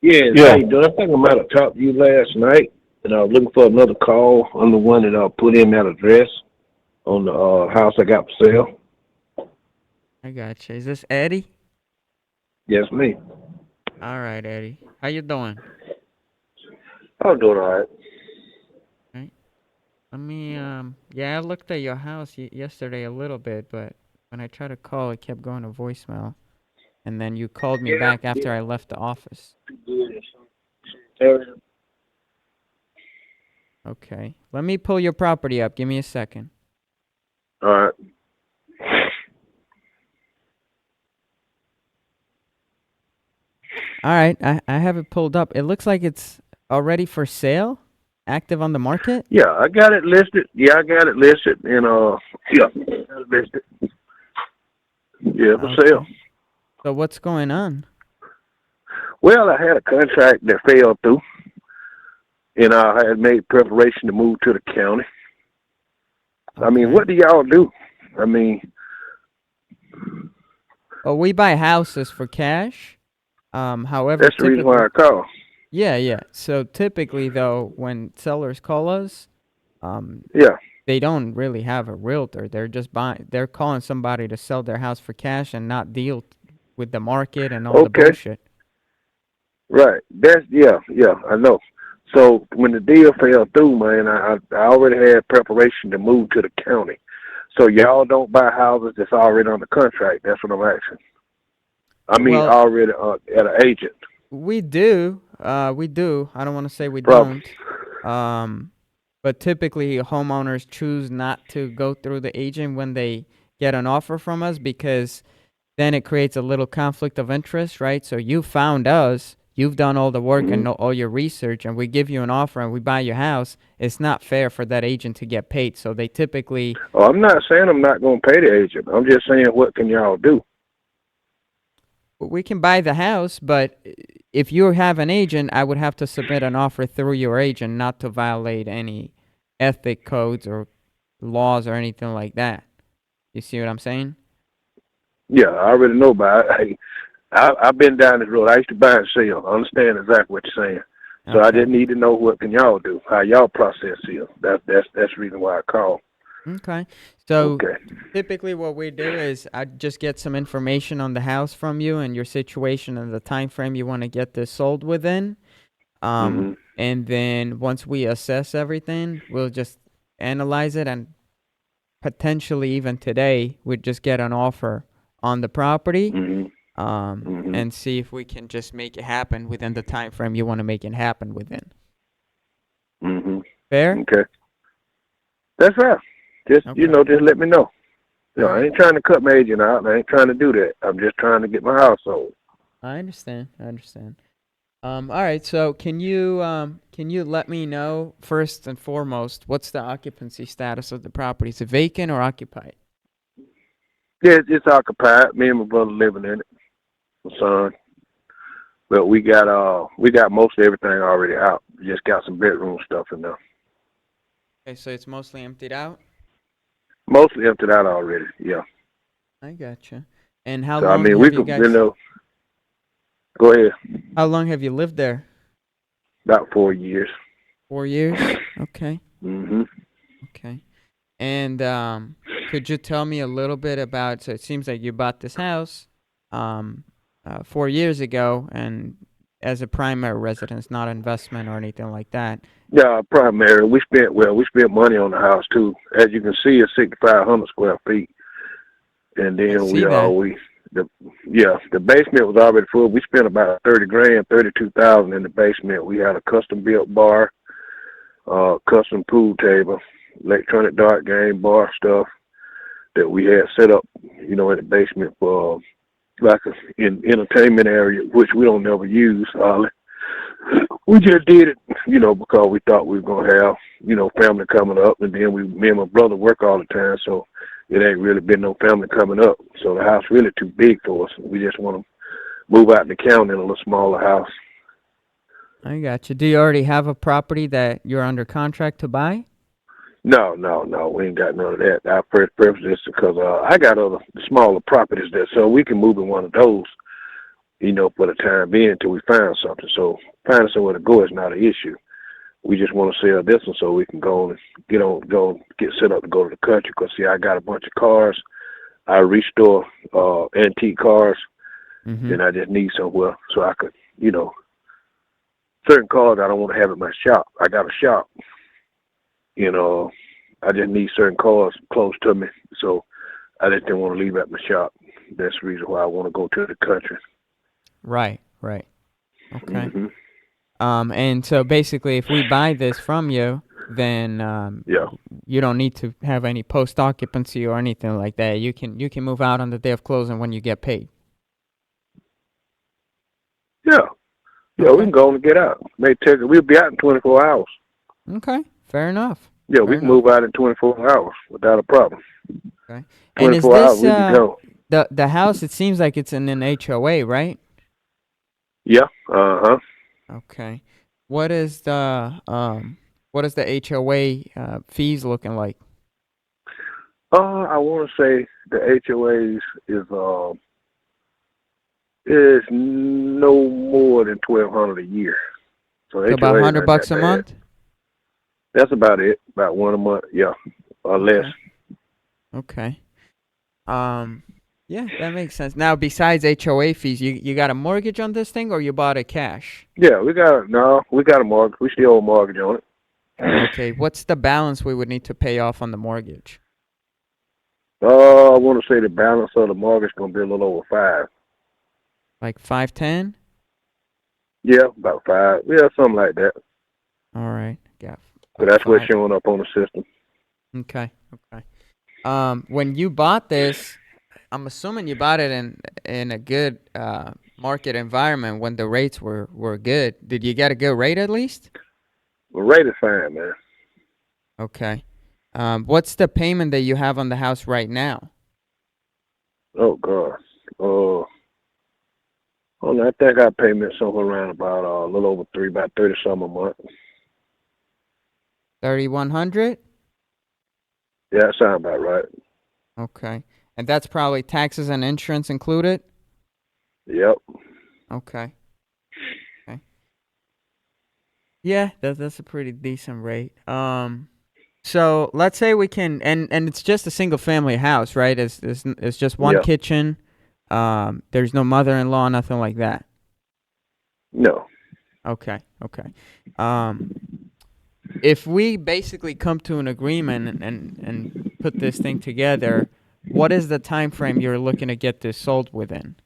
Yeah, how Yeah. you doing? I think I might have talked to you last night, and I was looking for another call. I'm the one that put in that address on the house I got for sale. I gotcha. Is this Eddie? Yes, me. All right, Eddie. How you doing? I'm doing all right. Right. Let me yeah, I looked at your house yesterday a little bit, but when I tried to call, it kept going to voicemail. And then you called me Yeah, back yeah, after I left the office. too good in some area. Okay. Let me pull your property up. Give me a second. All right. All right, I have it pulled up. It looks like it's already for sale, active on the market. Yeah, I got it listed. Yeah, I got it listed, and yeah, got it listed. Yeah, for sale. Okay. So what's going on? Well, I had a contract that fell through, and I had made preparation to move to the county. I mean, Okay. what do y'all do? I mean, Well, we buy houses for cash. However, that's the reason why typically, I call. yeah, yeah. So typically, though, when sellers call us, um, Yeah. they don't really have a realtor. They're just buying. They're calling somebody to sell their house for cash and not deal with the market and all the Okay. bullshit. Right. That's yeah. I know. So when the deal fell through, man, I already had preparation to move to the county. So y'all don't buy houses that's already on the contract. That's what I'm asking. I mean, Well, already at an agent. we do. We do. I don't want to say we Problem. don't. Um, but typically, homeowners choose not to go through the agent when they get an offer from us because then it creates a little conflict of interest, right? So you found us, you've done all the work and Mm-hmm. know all your research, and we give you an offer and we buy your house. It's not fair for that agent to get paid. So they typically, Oh, I'm not saying I'm not going to pay the agent. I'm just saying what can y'all do? we can buy the house, but if you have an agent, I would have to submit an offer through your agent not to violate any ethic codes or laws or anything like that. You see what I'm saying? Yeah, I already know about it. Hey, I've been down this road. I used to buy and sell. I understand exactly what you're saying. So I Okay. just need to know what can y'all do, how y'all process sales. That's the reason why I called. Okay. So Okay. typically what we do is I just get some information on the house from you and your situation and the time frame you want to get this sold within. Mhm. And then once we assess everything, we'll just analyze it and potentially even today we'd just get an offer on the property Mhm. Mhm. and see if we can just make it happen within the time frame you want to make it happen within. Mhm. Fair? Okay. That's right. Just Okay. just let me know. All I right. ain't trying to cut my agent out. I ain't trying to do that. I'm just trying to get my house sold. I understand. I understand. All right. So can you let me know first and foremost what's the occupancy status of the property? Is it vacant or occupied? Yeah, it's occupied. Me and my brother living in it. My son. But we got most of everything already out. We just got some bedroom stuff in there. Okay, so it's mostly emptied out. Mostly emptied out already. Yeah. I gotcha. And how So I long mean, we have you could guys? go ahead. How long have you lived there? About 4 years. 4 years. Okay. Mhm. Okay. And could you tell me a little bit about? So it seems like you bought this house, 4 years ago, and as a primary residence, not investment or anything like that. Yeah, primary. We spent money on the house too. As you can see, it's 6,500 square feet. And I then see that. the basement was already full. We spent about 30 grand, 32,000 in the basement. We had a custom built bar, custom pool table, electronic dart game bar stuff that we had set up, in the basement for like an entertainment area, which we don't never use. We just did it, because we thought we were gonna have, family coming up, and then me and my brother work all the time, so it ain't really been no family coming up. So the house really too big for us. We just want to move out in the county in a little smaller house. I got you. Do you already have a property that you're under contract to buy? No, no, no, we ain't got none of that. Our first preference is because I got other smaller properties there, so we can move in one of those. for the time being until we find something. So finding somewhere to go is not an issue. We just want to sell this one so we can go get set up to go to the country. Because, see, I got a bunch of cars. I restore antique cars, Mm-hmm. and I just need somewhere so I could, certain cars I don't want to have at my shop. I got a shop. I just need certain cars close to me. So I just didn't want to leave at my shop. That's the reason why I want to go to the country. Right. Right. Okay. Mm-hmm. And so basically, if we buy this from you, then Yeah. you don't need to have any post occupancy or anything like that. You can move out on the day of closing when you get paid. Yeah. Yeah, we Okay. can go and get out. We'll be out in 24 hours. Okay. Fair enough. Yeah, we Fair can enough. move out in 24 hours without a problem. Okay. And is 24 hours, this we'll be gone. the house? It seems like it's in an HOA, right? Yeah. Uh-huh. Okay. What is the HOA fees looking like? I want to say the HOAs is no more than $1,200 a year. So So about HOAs ain't $100 that a bad. month? That's about it. About one a month. Yeah, or less. Okay. Yeah, that makes sense. Now, besides HOA fees, you got a mortgage on this thing, or you bought it cash? Yeah, we got a mortgage. We still owe a mortgage on it. Okay. What's the balance we would need to pay off on the mortgage? I want to say the balance of the mortgage gonna be a little over 5. Like 510? Yeah, about 5. Yeah, something like that. All right. Yeah. But About that's what's five. showing up on the system. Okay. Okay. When you bought this, I'm assuming you bought it in a good market environment when the rates were good. Did you get a good rate at least? The rate is fine, man. Okay. What's the payment that you have on the house right now? Oh God. I think I payment somewhere around about a little over about 30 some a month. 3,100? Yeah, that sounds about right. Okay. And that's probably taxes and insurance included? Yep. Okay. Okay. Yeah, that's a pretty decent rate. So let's say we can, and it's just a single family house, right? It's just one Yep. kitchen. There's no mother-in-law, nothing like that. No. Okay, okay. If we basically come to an agreement and put this thing together, what is the time frame you're looking to get this sold within?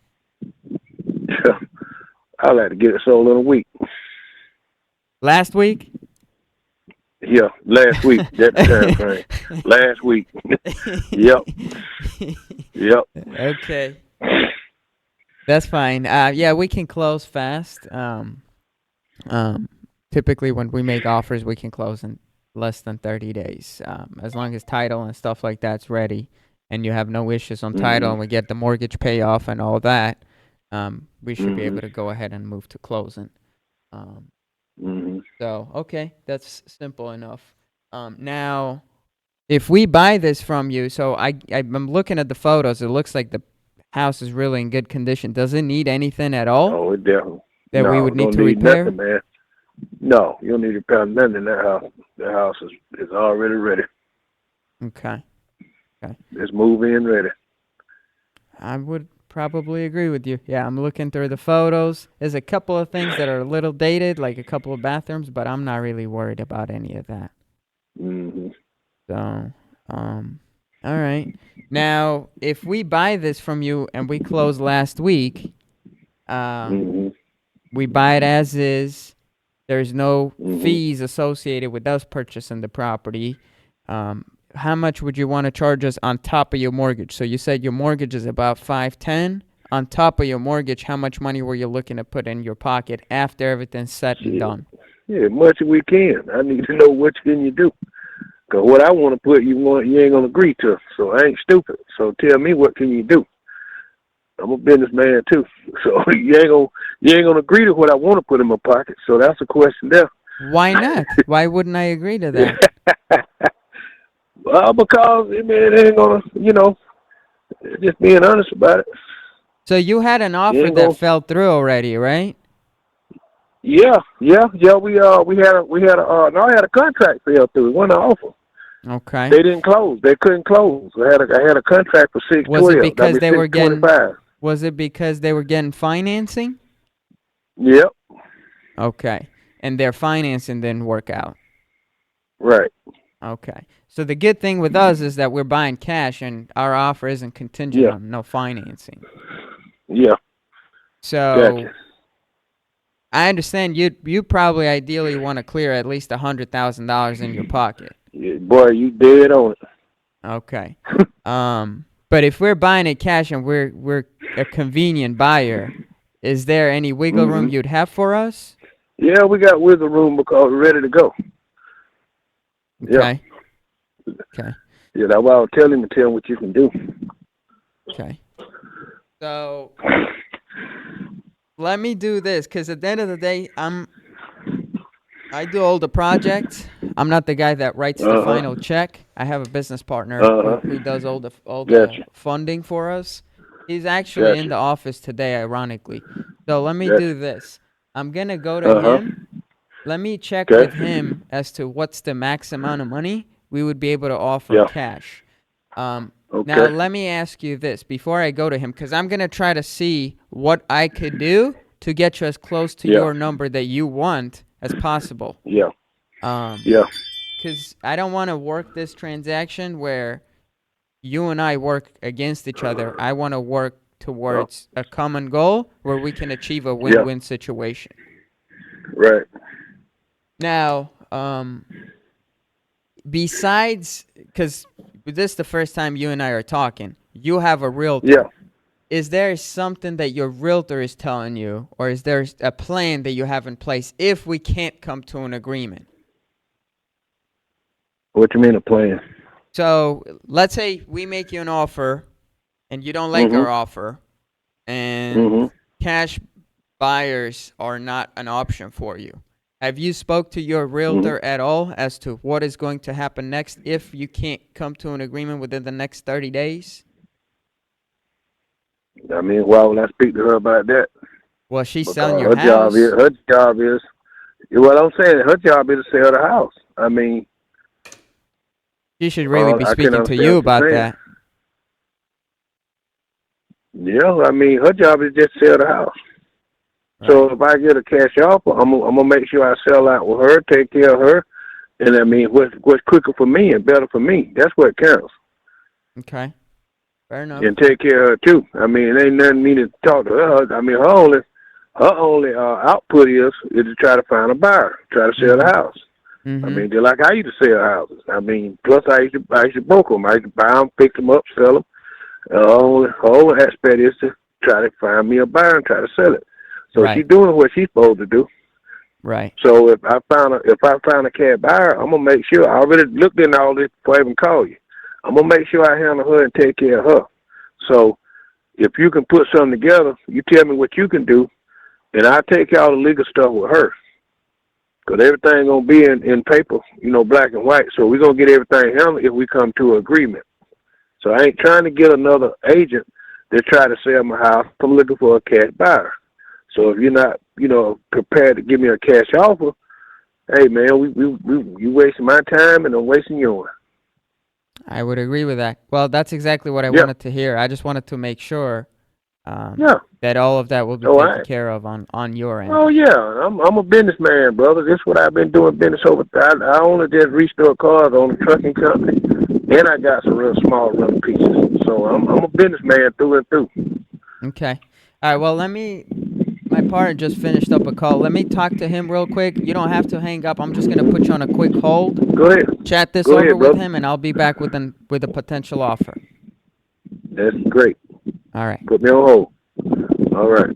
I like to get it sold in a week. Last week? Yeah, last week. That's the time frame. Last week. Yep. Yep. Okay. That's fine. Yeah, we can close fast. Typically when we make offers, we can close in less than 30 days. As long as title and stuff like that's ready and you have no issues on title and we get the mortgage payoff and all that, we should be able to go ahead and move to closing. So, okay, that's simple enough. Now, if we buy this from you, so I'm looking at the photos, it looks like the house is really in good condition. Does it need anything at all Oh, it definitely. that we No, would it need don't to need repair? nothing, man. No, you don't need to repair nothing in that house. The house is already ready. Okay. It's move-in ready. I would probably agree with you. Yeah, I'm looking through the photos. There's a couple of things that are a little dated, like a couple of bathrooms, but I'm not really worried about any of that. So, all right. Now, if we buy this from you and we close last week, we buy it as is. There's no fees associated with us purchasing the property. How much would you want to charge us on top of your mortgage? So you said your mortgage is about 510. On top of your mortgage, how much money were you looking to put in your pocket after everything's said and done? Yeah, much as we can. I need to know what can you do. Because what I want to put, you ain't going to agree to. So I ain't stupid. So tell me, what can you do? I'm a businessman too. So you ain't gonna agree to what I want to put in my pocket. So that's a question there. Why not? Why wouldn't I agree to that? Because it ain't gonna, just being honest about it. So you had an You offer ain't that gonna. fell through already, right? Yeah. No, I had a contract fell through. It wasn't an offer. Okay. They didn't close. They couldn't close. I had a contract for six Was it twelve. I because mean they were getting 625. was it because they were getting financing? Yep. Okay. And their financing didn't work out. Right. Okay. So the good thing with us is that we're buying cash and our offer isn't contingent Yeah. on no financing. Yeah. So Gotcha. I understand you probably ideally want to clear at least $100,000 in your pocket. Yeah, boy, you dead on it. Okay. But if we're buying it cash and we're a convenient buyer, is there any wiggle room Hmm. you'd have for us? Yeah, we got wiggle room because we're ready to go. Yeah. Okay. Okay. Yeah, that's why I was telling him to tell him what you can do. Okay. So let me do this, because at the end of the day, I do all the projects. I'm not the guy that writes the Uh huh. final check. I have a business partner Uh who huh. does all the Gotcha. funding for us. He's actually in Gotcha. the office today, ironically. So let me do Gotcha. this. I'm gonna go to Uh huh. him. Let me check with Okay. him as to what's the max amount of money we would be able to offer Yeah. cash. Um, Now Okay. let me ask you this before I go to him, because I'm gonna try to see what I could do to get you as close to Yeah. your number that you want as possible. Yeah. Um, Yeah. because I don't want to work this transaction where you and I work against each other. I want to work Oh. towards a common goal where we can achieve a Yeah. win-win situation. Right. Now, besides, because this is the first time you and I are talking, you have a Yeah. realtor. Is there something that your realtor is telling you, or is there a plan that you have in place if we can't come to an agreement? What you mean a plan? So let's say we make you an offer and you don't like our Mhm. offer, and Mhm. cash buyers are not an option for you. Have you spoke to your Mhm. realtor at all as to what is going to happen next if you can't come to an agreement within the next 30 days? I mean, why would I speak to her about that? Well, she's selling Because your her job is house. her job is. What I'm saying, her job is to sell the house. I mean, She should really be I can speaking to understand you what about you're saying. that. Yeah, I mean, her job is just to sell the house. So Right. if I get a cash offer, I'm gonna make sure I sell out with her, take care of her, and I mean, what's quicker for me and better for me. That's what counts. Okay. Fair enough. And take care of her too. I mean, it ain't nothing me to talk to her. I mean, her only output is to try to find a buyer, try to sell the Mm-hmm. house. I Mm-hmm. mean, just like I used to sell houses. I mean, plus I used to broker them. I used to buy them, pick them up, sell them. Her only aspect is to try to find me a buyer and try to sell it. So Right. she's doing what she's supposed to do. Right. So if I find a cat buyer, I'm gonna make sure I already looked into all this before I even call you. I'm gonna make sure I handle her and take care of her. So if you can put something together, you tell me what you can do, and I take care of all the legal stuff with her. Because everything gonna be in paper, black and white. So we're gonna get everything handled if we come to an agreement. So I ain't trying to get another agent to try to sell my house. I'm looking for a cash buyer. So if you're not, prepared to give me a cash offer, hey man, you wasting my time and I'm wasting yours. I would agree with that. Well, that's exactly what I Yeah, wanted to hear. I just wanted to make sure yeah. that all of that will be Oh, taken care of on your oh end. yeah. I'm a businessman, brother. This is what I've been doing business over. I only just restore cars on a trucking company, and I got some real small rental pieces. So I'm a businessman through and through. Okay. All right. Well, my partner just finished up a call. Let me talk to him real quick. You don't have to hang up. I'm just going to put you on a quick hold, Go ahead. chat this Go over ahead, with brother. him, and I'll be back with a potential offer. That's great. All right. Put me on hold. All right.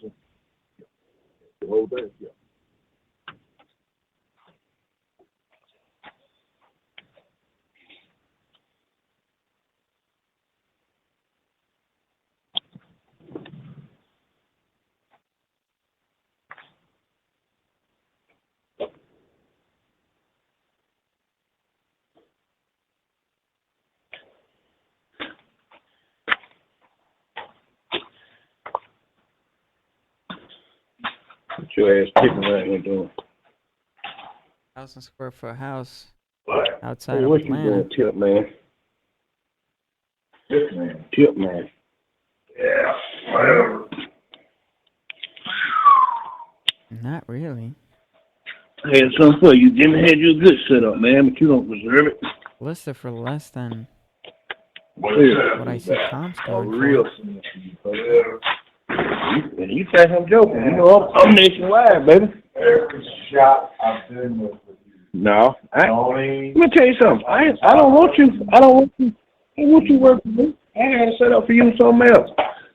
The whole thing, yeah. What your ass kicking around here doing? 1,000 square foot house What? outside Hey, of what you Atlanta. doing, Tip man? Tip man. Tip man. Yeah, whatever. Not really. I had something for you. Jimmy had you a good setup, man, but you don't deserve it. Listed for less than Yeah. what I see comps A going real for. You think I'm joking? You know I'm nationwide, baby. Every shot I've been with you. No, let me tell you something. I don't want you. I don't want you working for me. I had it set up for you something else.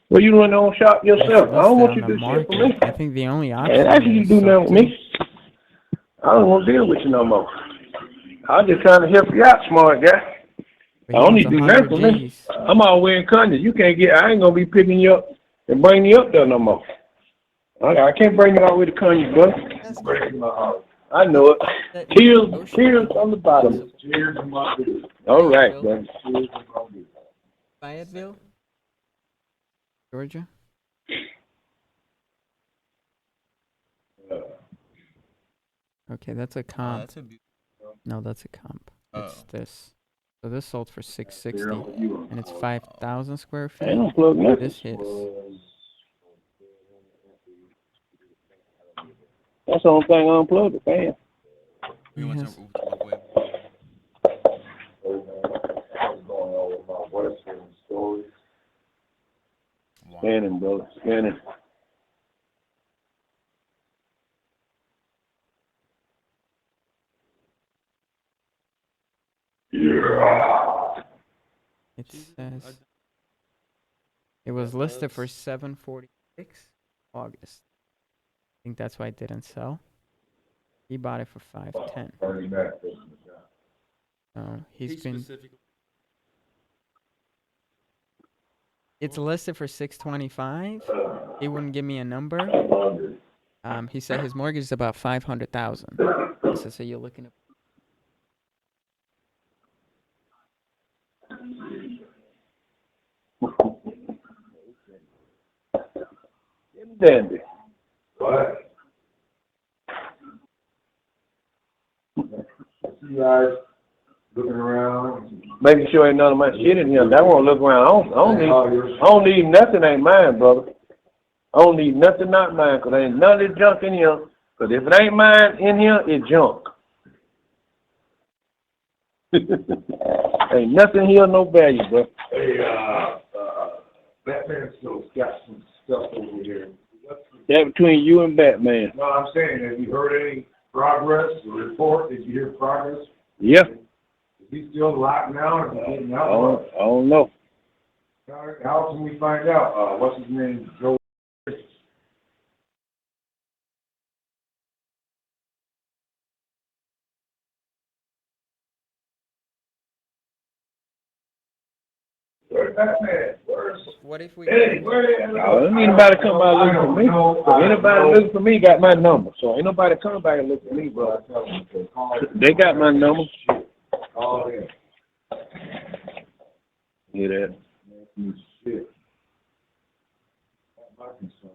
Well, you run your own shop But it's yourself. I don't listed want on you the to do shit for me. market. I think the only And option actually, here you is do sub nothing with two. me. I don't want to deal with you no more. I'm just trying to help you out, smart guy. But I he don't wants need to do nothing 100 for me. G's. I'm all wearing condoms. You can't get. I ain't gonna be picking you up and bringing you up there no more. I can't bring you all the way to Kanye, brother. That's Breaking my heart. I know it. that Tears on the bottom. Tears in my beard. All right, Fayetteville. brother. Tears in my beard. Fayetteville, Georgia. Okay, that's a comp. That's a beautiful. No, that's a comp. It's Oh. this. So this sold for 660, You. and it's 5,000 square I ain't feet. gonna plug nothing. This hits. That's the only thing I unplugged the fan. We He went has, to wait. Wow. Scanning, brother. Scanning. Yeah. it says it was listed for 746 August. I think that's why it didn't sell. He bought it for 510. So he's been. It's listed for 625. He wouldn't give me a number. He said his mortgage is about 500,000. I said, so you're looking at. Dandy. What? You guys looking around, making sure ain't none of my shit in here. That won't look around. I don't need nothing. Ain't mine, brother. I don't need nothing not mine, 'cause ain't none of this junk in here. 'Cause if it ain't mine in here, it's junk. Ain't nothing here, no value, bro. Hey, Batman still got some stuff over here. That between you and Batman. No, I'm saying, have you heard any progress or report? Did you hear progress? Yeah. Is he still locked now? Or is he getting out? I don't know. How can we find out? What's his name? Joe. Where's Batman? What if we? Hey, don't need anybody to come by and look for me. Anybody looking for me got my number. So ain't nobody coming back and look for me, bro. They got my number. Oh, yeah. Hear that? Shit. My concern.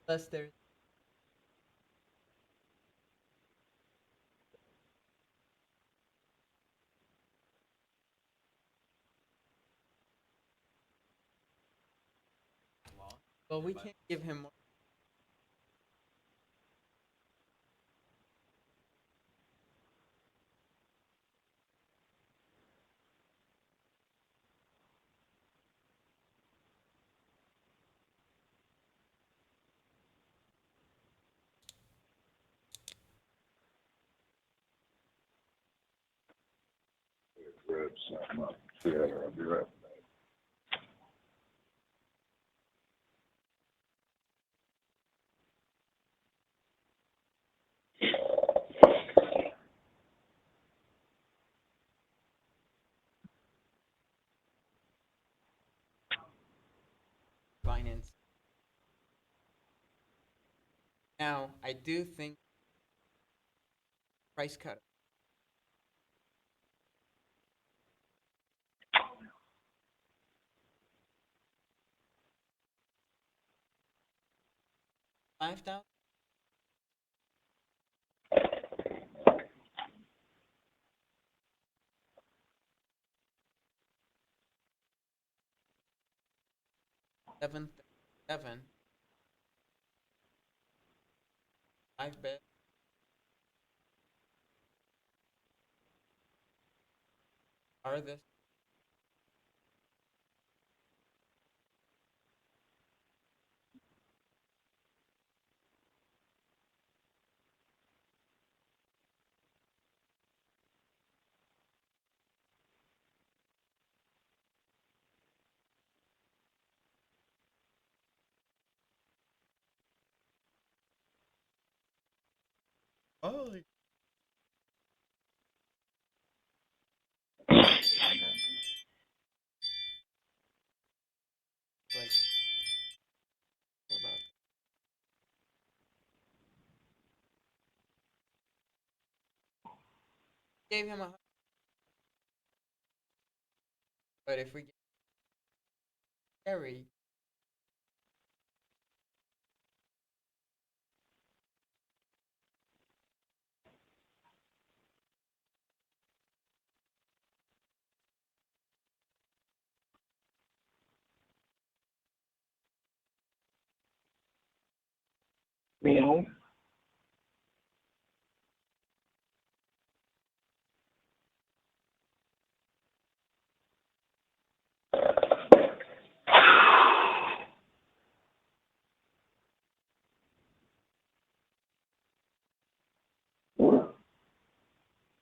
Unless there's well, we can't give him more. Grab something up. Yeah, I'll be right. Finance. Now, I do think price cut. $5,000? Seven, seven, 5 bed. Are this? Oh. Like, about gave him a, but if we get Gary, Meow.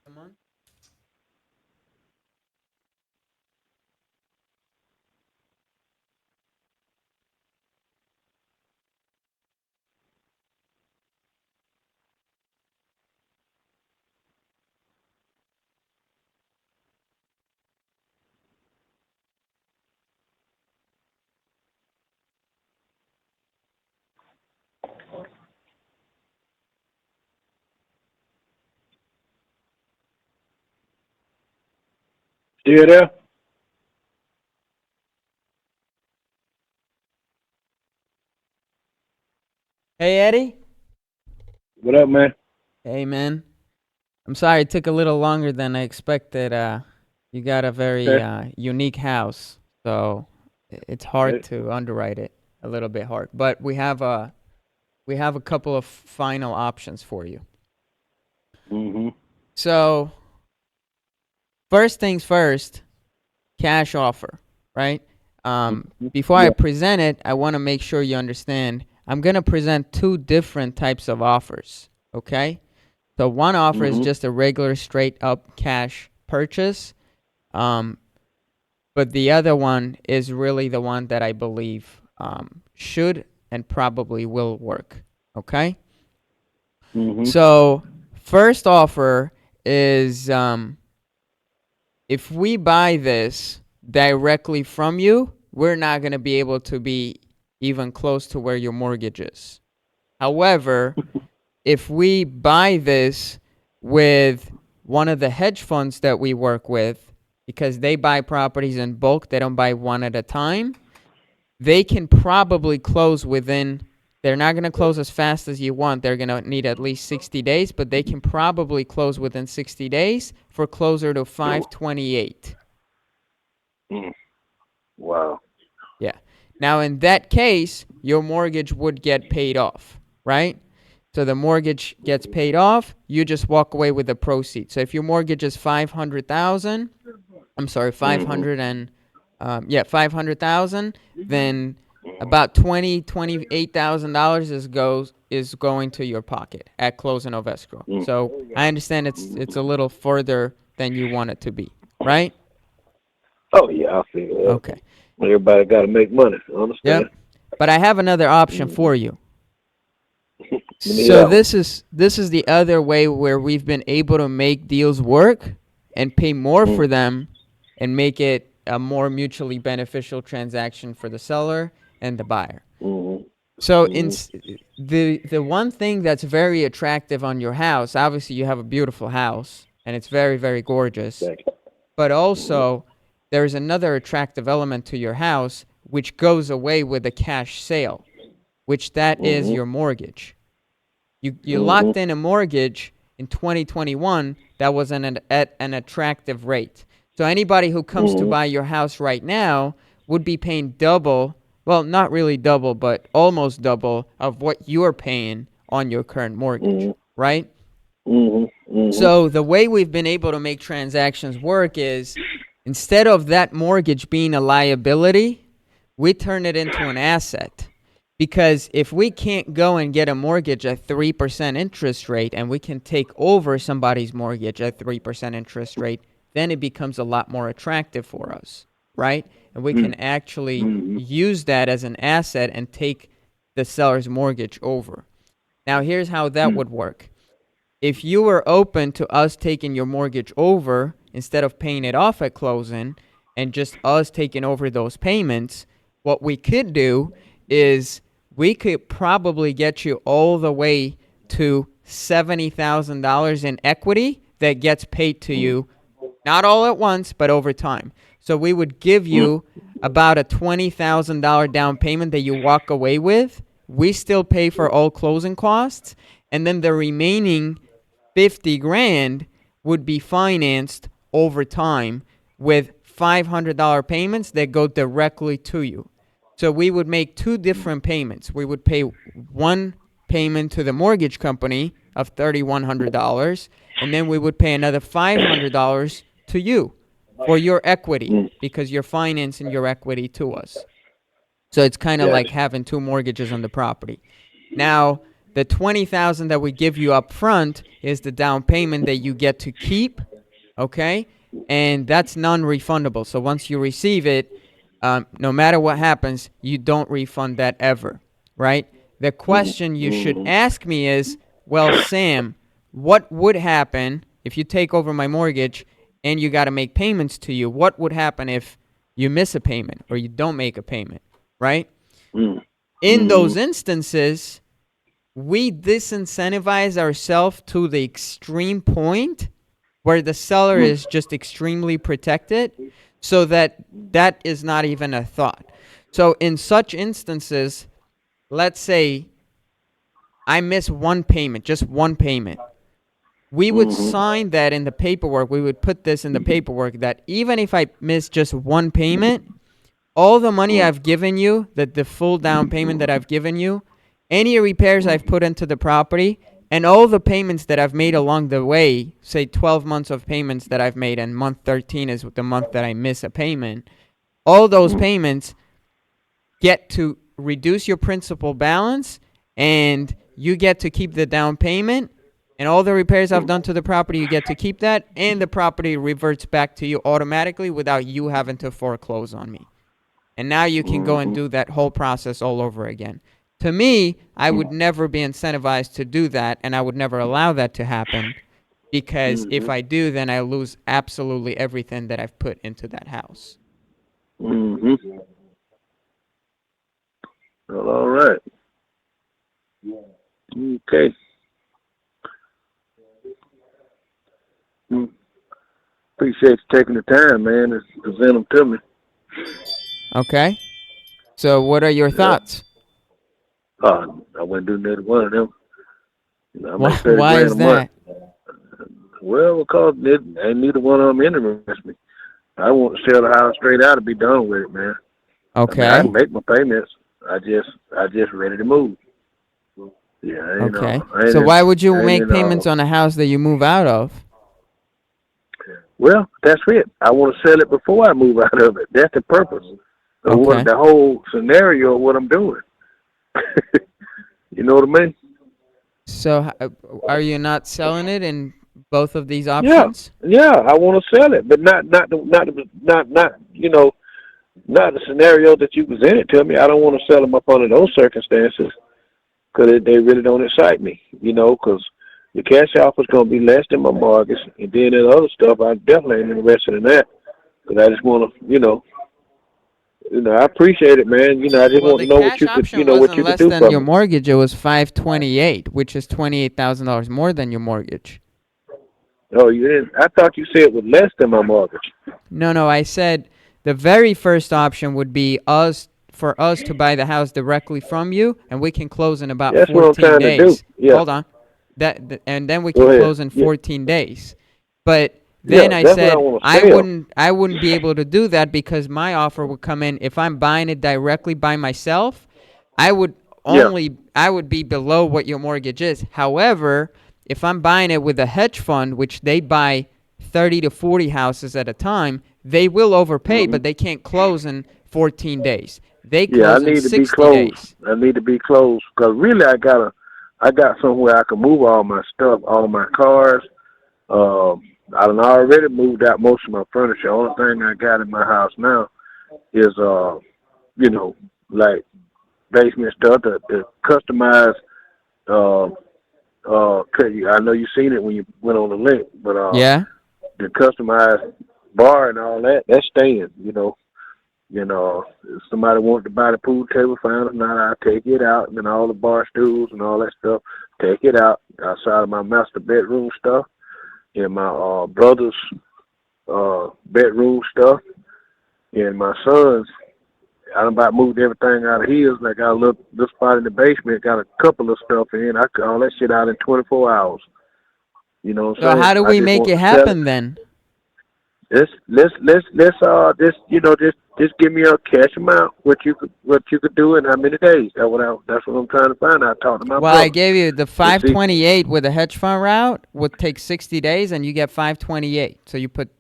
a month. You there? Hey, Eddie. What up, man? Hey, man. I'm sorry it took a little longer than I expected. You got a very Okay. unique house, so it's hard to underwrite it. A little bit hard, but we have a couple of final options for you. Mm-hmm. So first things first, cash offer, right? Mm-hmm. Before I Yeah. present it, I want to make sure you understand. I'm gonna present two different types of offers. Okay. So one offer is Mm-hmm. just a regular straight up cash purchase. Um, but the other one is really the one that I believe should and probably will work. Okay. Mm-hmm. So first offer is if we buy this directly from you, we're not going to be able to be even close to where your mortgage is. However, if we buy this with one of the hedge funds that we work with, because they buy properties in bulk, they don't buy one at a time, they can probably close within They're not going to close as fast as you want. They're going to need at least 60 days, but they can probably close within 60 days for closer to 528. Wow. Yeah. Now, in that case, your mortgage would get paid off, right? So the mortgage gets paid off. You just walk away with the proceeds. So if your mortgage is 500,000, I'm sorry, 500,000, then about $28,000 is going to your pocket at closing of escrow. So I understand it's a little further than you want it to be, right? Oh yeah, I see that. Okay. Everybody got to make money. I understand. Yep. But I have another option for you. me So out. this is the other way where we've been able to make deals work and pay more for them and make it a more mutually beneficial transaction for the seller and the buyer. So the one thing that's very attractive on your house, obviously you have a beautiful house and it's very, very gorgeous, Thank you. but also there's another attractive element to your house which goes away with a cash sale, which that is your mortgage. You locked in a mortgage in 2021 that was at an attractive rate. So anybody who comes to buy your house right now would be paying double, well, not really double, but almost double of what you're paying on your current mortgage, right? So the way we've been able to make transactions work is instead of that mortgage being a liability, we turn it into an asset. Because if we can't go and get a mortgage at 3% interest rate and we can take over somebody's mortgage at 3% interest rate, then it becomes a lot more attractive for us, right? And we can actually use that as an asset and take the seller's mortgage over. Now, here's how that would work. If you were open to us taking your mortgage over instead of paying it off at closing and just us taking over those payments, what we could do is we could probably get you all the way to $70,000 in equity that gets paid to you, not all at once, but over time. So we would give you about a $20,000 down payment that you walk away with. We still pay for all closing costs, and then the remaining 50 grand would be financed over time with $500 payments that go directly to you. So we would make two different payments. We would pay one payment to the mortgage company of $3,100, and then we would pay another $500 to you for your equity because you're financing your equity to us. So it's kind of like having two mortgages on the property. Now, the $20,000 that we give you up front is the down payment that you get to keep, okay? And that's non-refundable. So once you receive it, no matter what happens, you don't refund that ever, right? The question you should ask me is, well, Sam, what would happen if you take over my mortgage and you got to make payments to you? What would happen if you miss a payment or you don't make a payment, right? In those instances, we disincentivize ourselves to the extreme point where the seller is just extremely protected so that is not even a thought. So in such instances, let's say I miss one payment, just one payment. We would sign that in the paperwork. We would put this in the paperwork that even if I miss just one payment, all the money I've given you, the full down payment that I've given you, any repairs I've put into the property, and all the payments that I've made along the way, say 12 months of payments that I've made, and month 13 is the month that I miss a payment, all those payments get to reduce your principal balance, and you get to keep the down payment, and all the repairs I've done to the property, you get to keep that, and the property reverts back to you automatically without you having to foreclose on me. And now you can go and do that whole process all over again. To me, I would never be incentivized to do that, and I would never allow that to happen, because if I do, then I lose absolutely everything that I've put into that house. Well, all right. Okay. Appreciate you taking the time, man, to present them to me. Okay? So what are your thoughts? I wouldn't do neither one of them. You know, I Why? make 30 Why grand a is month. that? Well, because ain't neither one of them interests me. I want to sell the house straight out and be done with it, man. I mean, I Okay. can make my payments. I just ready to move. Yeah, Okay. I ain't So in, why would you I ain't make in, payments on a house that you move out of? well, that's it. I want to sell it before I move out of it. That's the purpose of what Okay. the whole scenario of what I'm doing. You know what I mean? So are you not selling it in both of these Yeah, options? yeah. I want to sell it, but not the scenario that you presented to me. I don't want to sell them up under those circumstances because they really don't excite me. You know, because the cash offer is going to be less than my mortgage, and then the other stuff I definitely ain't interested in that because I just want to, I appreciate it, man. I just Well, want the to know what cash you could, option what wasn't you could less do than for your me. mortgage. It was 528, which is $28,000 more than your mortgage. Oh, you didn't? I thought you said it was less than my mortgage. No, I said the very first option would be for us to buy the house directly from you, and we can close in about That's what I'm 14 trying to do. days. Yeah. Hold on. And then we Go can ahead. close in Yeah. 14 days. But Yeah. then I That's what I said want to I sell. wouldn't be able to do that because my offer would come in if I'm buying it directly by myself. I would Yeah. I would be below what your mortgage is. However, if I'm buying it with a hedge fund, which they buy 30 to 40 houses at a time, they will overpay, Hmm. but they can't close in 14 days. They Yeah. I close in need to be 60 close. days. I need to be close because really I got somewhere I can move all my stuff, all my cars. I done already moved out most of my furniture. Only thing I got in my house now is you know, like basement stuff, the customized uh I know you seen it when you went on the link, but Yeah? the customized bar and all that, that's staying, you know. If somebody wanted to buy the pool table, fine. If not, I take it out, and then all the bar stools and all that stuff, take it out outside of my master bedroom stuff and my brother's bedroom stuff and my son's. I done about moved everything out of his. I got a little spot in the basement, got a couple of stuff in. I cut all that shit out in 24 hours. You know what So I'm saying? how do I we just make want it to sell it. happen then? Just give me a cash amount what you could do in how many days. That's what I'm trying to find out. Talk to my Well, I brother gave you the and see. 528 with a hedge fund route would take 60 days and you get 528. So you put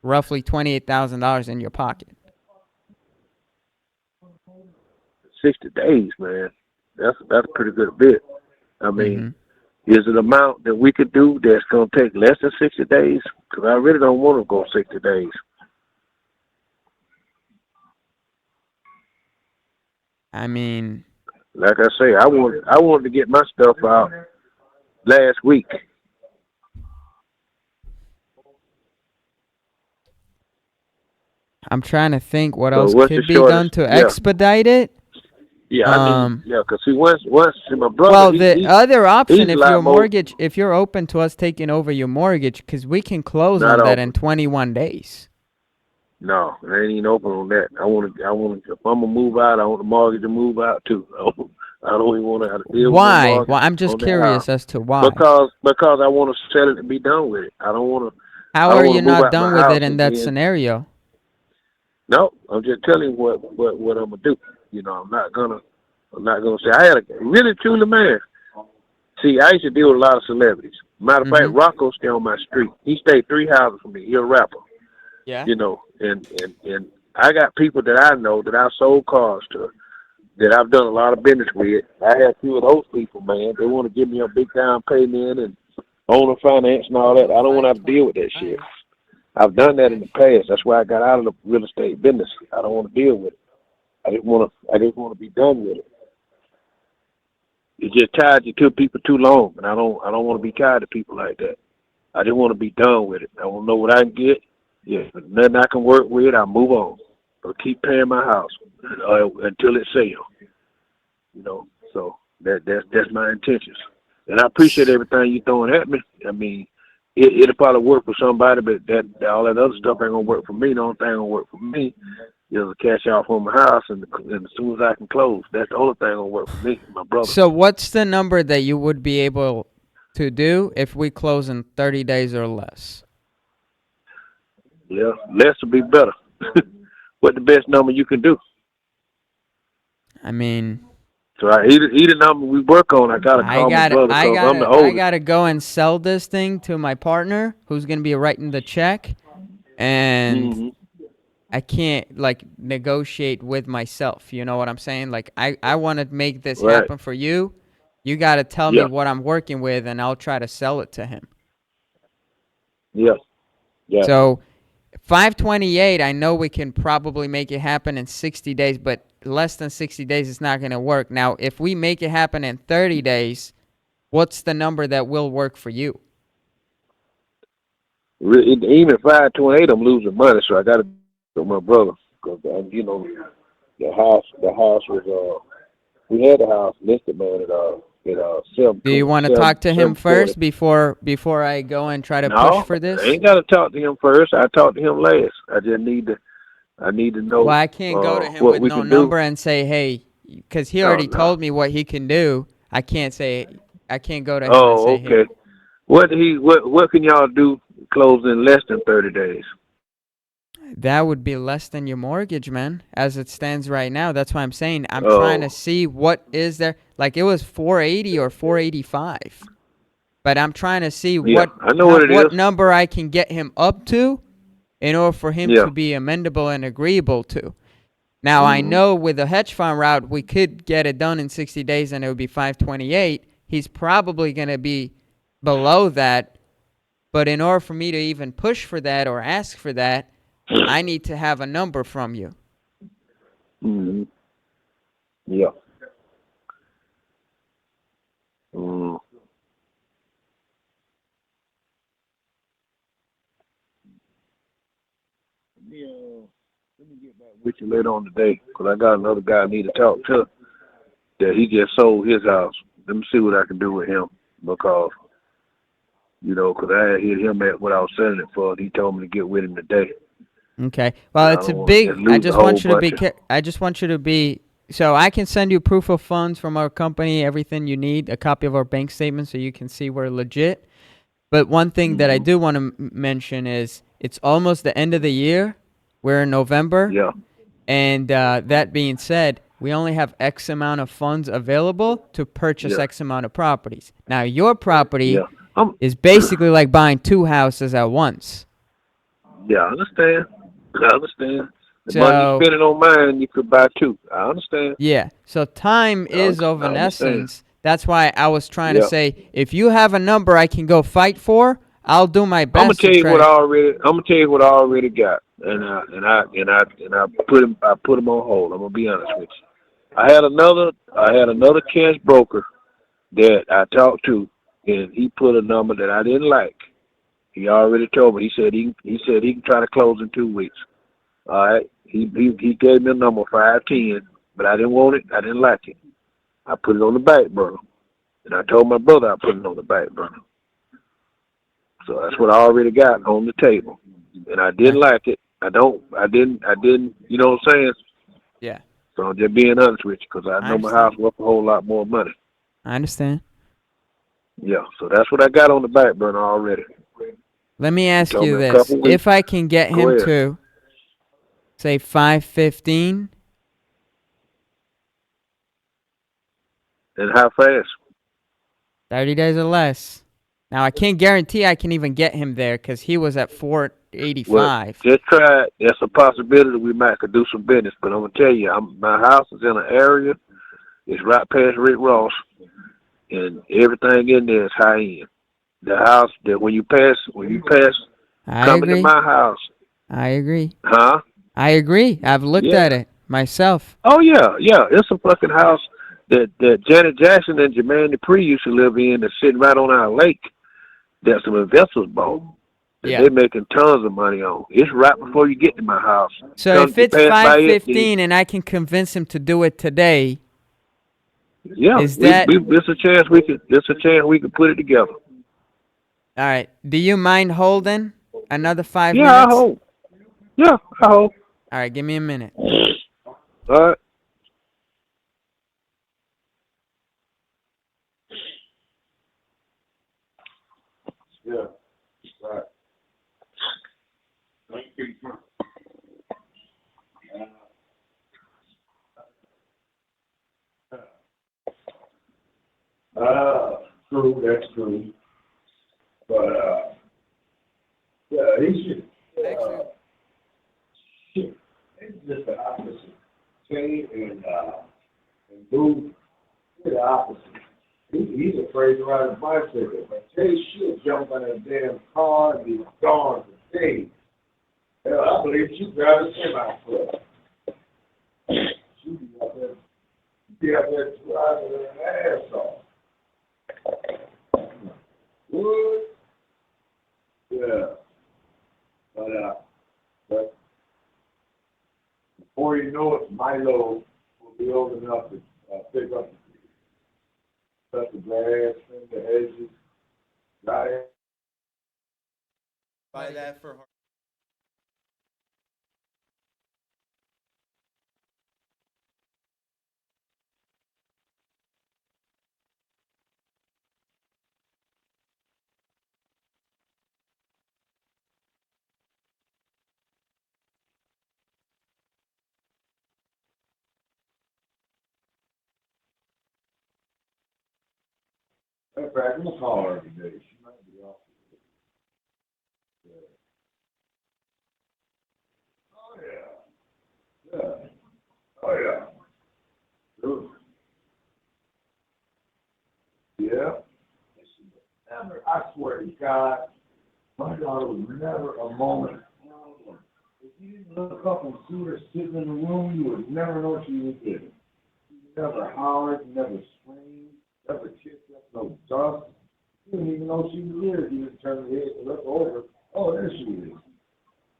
roughly $28,000 in your pocket. 60 days, man. That's a pretty good bit. I mean, Mhm. is it an amount that we could do that's gonna take less than 60 days? Because I really don't want to go 60 days. I mean, Like I say, I wanted to get my stuff out last week. I'm trying to think what So else what's the could be done shortest? to Yeah, expedite it. yeah. I need Um, yeah. Cause see, see my brother, well, the he other he's option, a if lot your more. mortgage, if you're open to us taking over your mortgage, because we can close Not on that in open. 21 days. No, I ain't even open on that. I want to. If I'm gonna move out, I want the mortgage to move out too. I don't even want to have to deal with no Why? Well, mortgage I'm just on that house curious as to why. because I want to sell it and be done with it. How I don't are want you to move not out my done with house it in and that then scenario? no. I'm just telling you what I'm gonna do. I'm not gonna say I had a really truly man. See, I used to deal with a lot of celebrities. Matter of fact, Mm-hmm. Rocco stay on my street. He stayed 3 houses from me. He a rapper. Yeah. And I got people that I know that I sold cars to, that I've done a lot of business with. I had a few of those people, man. They want to give me a big down payment and owner finance and all that. I don't want to have to deal with that shit. I've done that in the past. That's why I got out of the real estate business. I don't want to deal with it. I just want to be done with it. It just tied you to people too long, and I don't want to be tied to people like that. I just want to be done with it. I want to know what I can get. Yeah, if nothing I can work with, I move on. Or keep paying my house until it sells. So that's my intentions. And I appreciate everything you throwing at me. I mean, it'll probably work for somebody, but that all that other stuff ain't gonna work for me. The only thing gonna work for me Just a cash off on my house, and as soon as I can close, that's the only thing gonna work for me, and my brother. So what's the number that you would be able to do if we close in 30 days or less? Yeah, less would be better. What the best number you can do? I mean, So either number we work on, I gotta call my brother because I'm the I oldest. gotta go and sell this thing to my partner who's gonna be writing the check, and Hmm. I can't like negotiate with myself. You know what I'm saying? Like I want to make this Right. happen for you. You gotta tell me Yeah. what I'm working with, and I'll try to sell it to him. Yeah. Yeah. So 528, I know we can probably make it happen in 60 days, but less than 60 days is not going to work. Now, if we make it happen in 30 days, what's the number that will work for you? Even 528, I'm losing money, so I gotta go with my brother because the house was we had the house listed, man, at Do you want to talk to him 740. first before I go and try to push No, for I this? ain't gotta talk to him first. I talked to him last. I need to Well, know I can't go to him what with we no can do. number and say, hey, because he Oh already no. told me what he can do. I can't go to him and Oh, say, hey. okay. What can y'all do close in less than 30 days? That would be less than your mortgage, man, as it stands right now. That's why I'm saying I'm trying to Oh, see what is there. Like it was 480 or 485. But I'm trying to see yeah, I know what it is. what number I can get him up to in order for him Yeah. to be amendable and agreeable to. Now, I Mhm. know with the hedge fund route, we could get it done in 60 days and it would be 528. He's probably going to be below that. But in order for me to even push for that or ask for that, I need to have a number from you. Mhm. Yeah. Mm. Yeah. Let me get back with you later on today, cause I got another guy I need to talk to. That he just sold his house. Let me see what I can do with him because cause I had hit him at what I was selling it for, and he told me to get with him today. Okay. And Well, I it's a don't want to just big. lose a whole bunch of. I just want you to be. So I can send you proof of funds from our company, everything you need, a copy of our bank statement, so you can see we're legit. But one thing that I Hmm. do want to mention is it's almost the end of the year. We're in November, Yeah. and that being said, we only have X amount of funds available to purchase Yeah. X amount of properties. Now, your Yeah. property I'm. is basically like buying two houses at once. Yeah, I understand. I understand. The money you So spending on mine, you could buy two. I understand. yeah. So time is of I an understand. essence. That's why I was trying to Yeah. say, if you have a number I can go fight for, I'll do my I'm gonna best to tell you what try. I already. I'm gonna tell you what I already got, and I put him on hold. I'm gonna be honest with you. I had another cash broker that I talked to, and he put a number that I didn't like. He already told me. He said he can try to close in 2 weeks. All right. He gave me a number 510, but I didn't want it. I didn't like it. I put it on the back burner, and I told my brother I put it on the back burner. So that's what I already got on the table, and I Okay. didn't like it. I didn't. You know what I'm saying? Yeah, So I'm just being honest with you, because I I know my understand. house worth a whole lot more money. I understand. Yeah. So that's what I got on the back burner already. Let me He ask told you me a this. couple weeks. If I can get Go him ahead. to, say, 515, And how fast? 30 days or less. Now, I can't guarantee I can even get him there because he was at Well, 485. just try it. There's a possibility we might could do some business, but I'm gonna tell you, my house is in an area. It's right past Rick Ross, and everything in there is high end. The house that when you pass I coming to agree. my house, I agree. huh? I agree. I've looked Yeah. at it myself. Oh yeah, yeah. It's a fucking house that Janet Jackson and Jermaine Dupri used to live in. That's sitting right on our lake. That some investors bought. That Yeah. they're making tons of money on. It's right before you get to my house. So Come, if you it's pass by it. 515 and I can convince him to do it today, Yeah, is that it's a chance we could. It's a chance we could put it together. all right? Do you mind holding another five Yeah, I minutes? hope. Yeah, I hope. All right, give me a minute. All right. Yeah. Right. True, that's true. But, yeah, he should, Actually, it's just the opposite. Say and do the opposite. He's afraid to ride a bicycle. But Jay should jump in a damn car and be gone for days. Hell, I believe she drive a semi-truck. She be out there driving her ass off. Would? Yeah. But before you know it, Milo will be old enough to pick up cut the grass, trim the hedges, right? buy that for. In fact, I'm gonna call her every day. She might be off. Oh yeah. Yeah. Oh yeah. Sure. Yeah. Never, I swear to God, my daughter was never a moment. If you didn't look up and see her sitting in the room, you would never know she was there. She never hollered, never screamed, never kicked up no dust. You didn't even know she was there. You just turned your head and look over. Oh, there she is.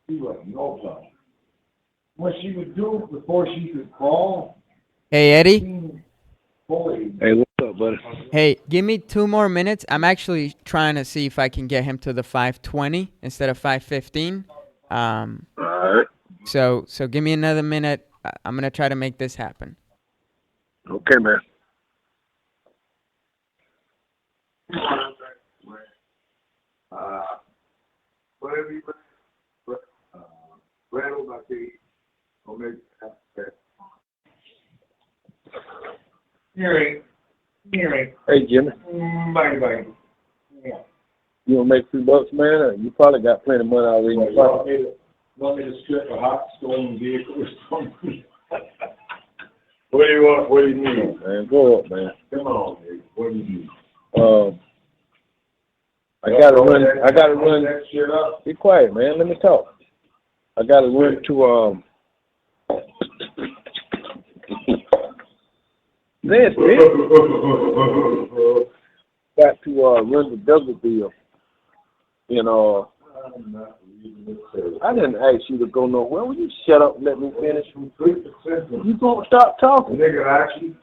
She was no problem. What she would do before she could crawl, Hey, Eddie. hey, what's up, buddy? Hey, give me 2 more minutes. I'm actually trying to see if I can get him to the 520 instead of 515. Um, All right. so give me another minute. I'm gonna try to make this happen. Okay, man. Whatever you Brad will not be, or maybe Hearing. Hey, Jimmy. Bye. Yeah. You want to make $3, man? Or you probably got plenty of money already. Want me to strip a hot stolen vehicle or something? What do you want? What do you need? Man, go up, man. Come on, man. What do you need? I gotta run that shit up. Be quiet, man. Let me talk. I gotta run to this, man. Got to run to Douglasville. You know, I didn't ask you to go nowhere. Will you shut up and let me finish? You gonna stop talking? Nigga, actually.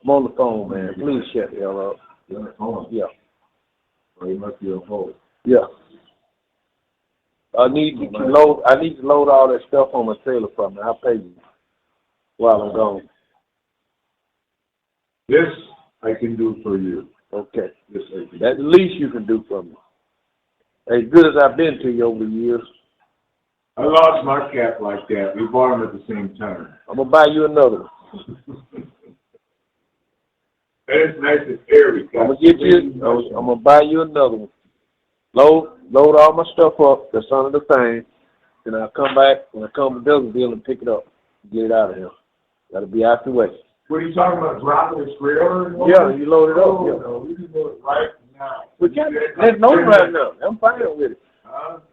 I'm on the phone, man. Please shut the hell up. You're on the phone? Yeah. Well, you must be on hold. Yeah. I need to load all that stuff on my trailer for me. I'll pay you while I'm gone. This I can do for you. Okay. This I can. That's the least you can do for me. As good as I've been to you over the years. I lost my cat like that. We bought him at the same time. I'm gonna buy you another one. It's nice and airy. I'm gonna buy you another one. Load all my stuff up that's under the thing, and I'll come back when I come to Douglasville and pick it up and get it out of here. Gotta be out the way. What are you talking about, dropping the trailer? Yeah, you load it up. Oh, yeah. No, we can do it right now. Let's load it right now. I'm fine with it.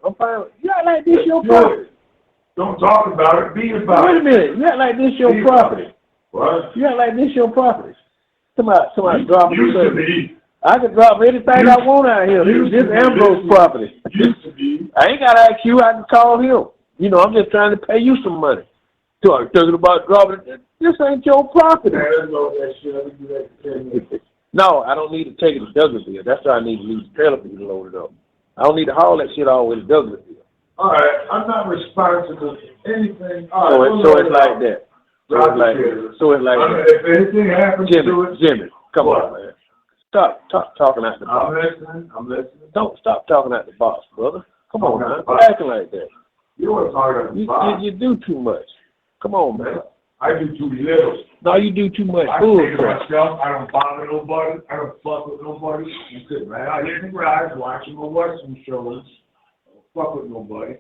I'm fine with it. You act like this your property. Don't talk about it, be about it. Wait a minute. You act like this your property. What? You act like this your property. Somebody drop it. I can drop anything I want out here. This is Ambrose's property. Used to be. I ain't got to ask you. I can call him. You know, I'm just trying to pay you some money. Talking about dropping it. This ain't your property. No, I don't need to take it to Douglasville. That's why I need to leave the trailer for you to load it up. I don't need to haul that shit all the way to Douglasville. All right, I'm not responsible for anything. So it's like that. So it's like that. If anything happens to it. Jimmy, come on, man. Stop talking out the box. I'm listening. Don't stop talking out the box, brother. Come on, man. Quit acting like that. You want to talk about the box. You do too much. Come on, man. I do too little. No, you do too much. I say to myself, I don't bother nobody. I don't fuck with nobody. I'm sitting right out here in the garage watching my Western shows. I don't fuck with nobody.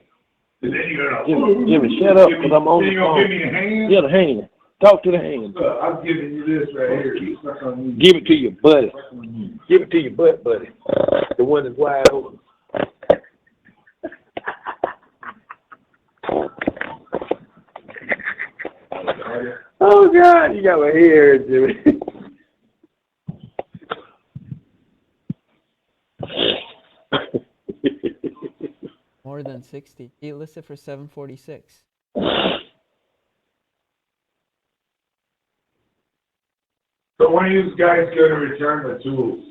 And then you're gonna Jimmy, shut up, because I'm on the phone. Give me a hand? Yeah, the hand. Talk to the hand. I'm giving you this right here. Give it to your buddy. Give it to your butt, buddy. The one that's wide open. Oh, God, you got my hair, Jimmy. More than 60. He listed for 746. So when are you guys going to return the tools?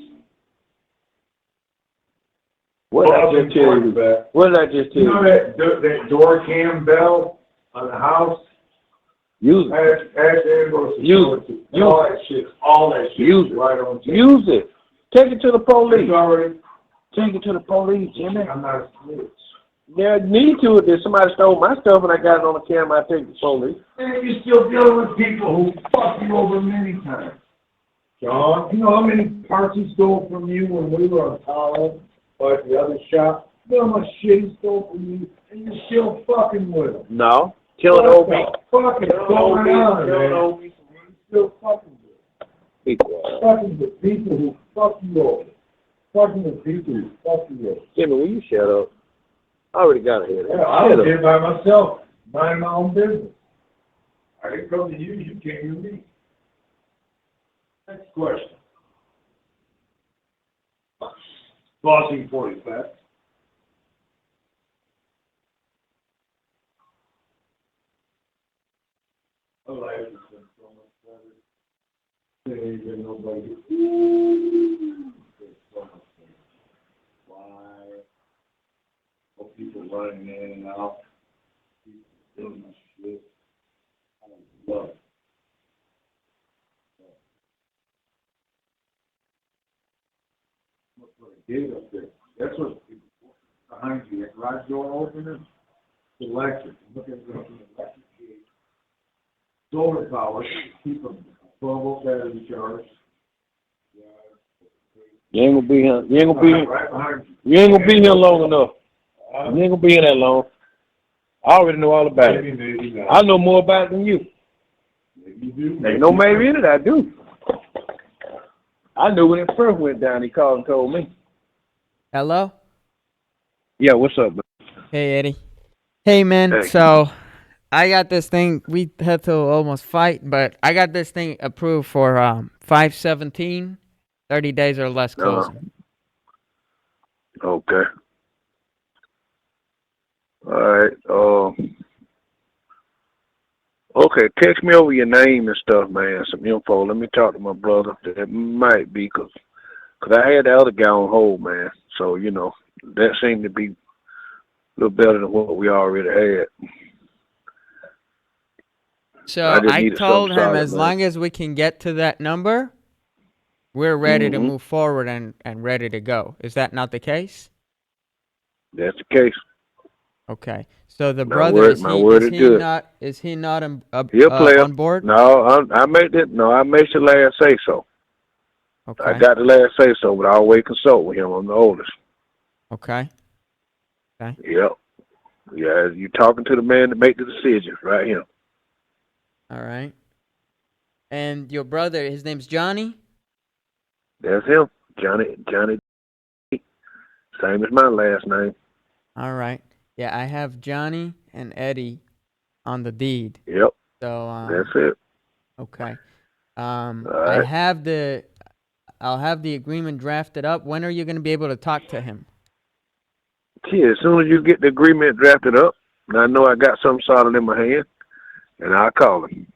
What did I just tell you? What did I just tell you? You know that door cam bell on the house? Use it. All that shit. Use it. Right on. Use it. Take it to the police. It's already. Take it to the police, Jimmy. I'm not a snitch. Yeah, need to. If somebody stole my stuff and I got it on the camera, I take it to the police. And you're still dealing with people who fuck you over many times. John, you know how many parts he stole from you when we were on college or at the other shop? You know how much shit he stole from you, and you're still fucking with him. No. Killing old people. Fucking going on, man. You're still fucking with him. Fucking with people who fuck you over. Fucking with people who fuck you over. Jimmy, will you shut up? I already got a headache. Yeah, I was here by myself, minding my own business. I didn't come to you, you came to me. Next question. Bossing 45. My life has been so much better. There ain't been nobody. It's so much better. Why? More people running in and out. People doing my shit. I love it. Look what I did up there. That's what behind you. That garage door opener. It's electric. Look at the electric gate. Solar power. Keep them 12 volt battery charged. You ain't gonna be here. You ain't gonna be here. Right behind you. You ain't gonna be here long enough. You ain't gonna be here that long. I already know all about it. Maybe not. I know more about it than you. Maybe you do. Ain't no maybe in it. I do. I knew when it first went down. He called and told me. Hello? Yeah, what's up, bro? Hey, Eddie. Hey, man. Hey. So I got this thing. We had to almost fight, but I got this thing approved for 5/17, 30 days or less closing. Okay. All right. Okay, text me over your name and stuff, man. Some info. Let me talk to my brother. That might be because I had the other guy on hold, man. So, you know, that seemed to be a little better than what we already had. So I told him as long as we can get to that number, we're ready to move forward and ready to go. Is that not the case? That's the case. Okay. So the brother, is he not on board? No, I made it. No, I made the last say so. Okay. I got the last say so, but I always consult with him. I'm the oldest. Okay. Yep. Yeah, you talking to the man to make the decisions, right here. All right. And your brother, his name's Johnny? That's him. Johnny. Same as my last name. All right. Yeah, I have Johnny and Eddie on the deed. Yep. So that's it. Okay. Right. I'll have the agreement drafted up. When are you going to be able to talk to him? Yeah, as soon as you get the agreement drafted up, and I know I got something solid in my hand, and I'll call him.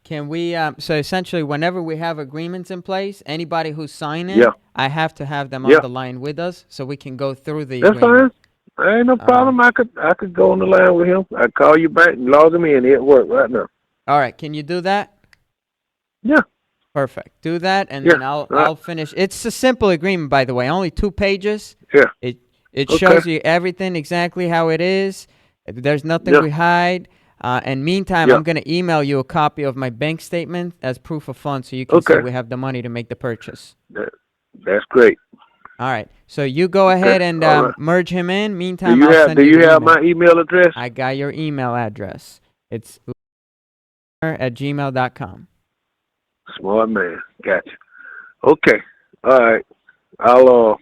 Can we, so essentially, whenever we have agreements in place, anybody who's signing, I have to have them on the line with us so we can go through the agreement. That's fine. Ain't no problem. I could go on the line with him. I call you back and log him in. It work right now. All right, can you do that? Yeah. Perfect. Do that, and Yeah. then I'll All right. I'll finish. It's a simple agreement, by the way. Only 2 pages. Yeah. It Okay. shows you everything exactly how it is. There's nothing Yeah. we hide. And meantime, Yeah. I'm gonna email you a copy of my bank statement as proof of funds, so you can see Okay. we have the money to make the purchase. That's great. All right. So you go ahead Okay. and All right. merge him in. Do Meantime, you I'll have send you the email. my email address? I got your email address. It's at gmail.com. Smart man. Gotcha. Okay. All right. I'll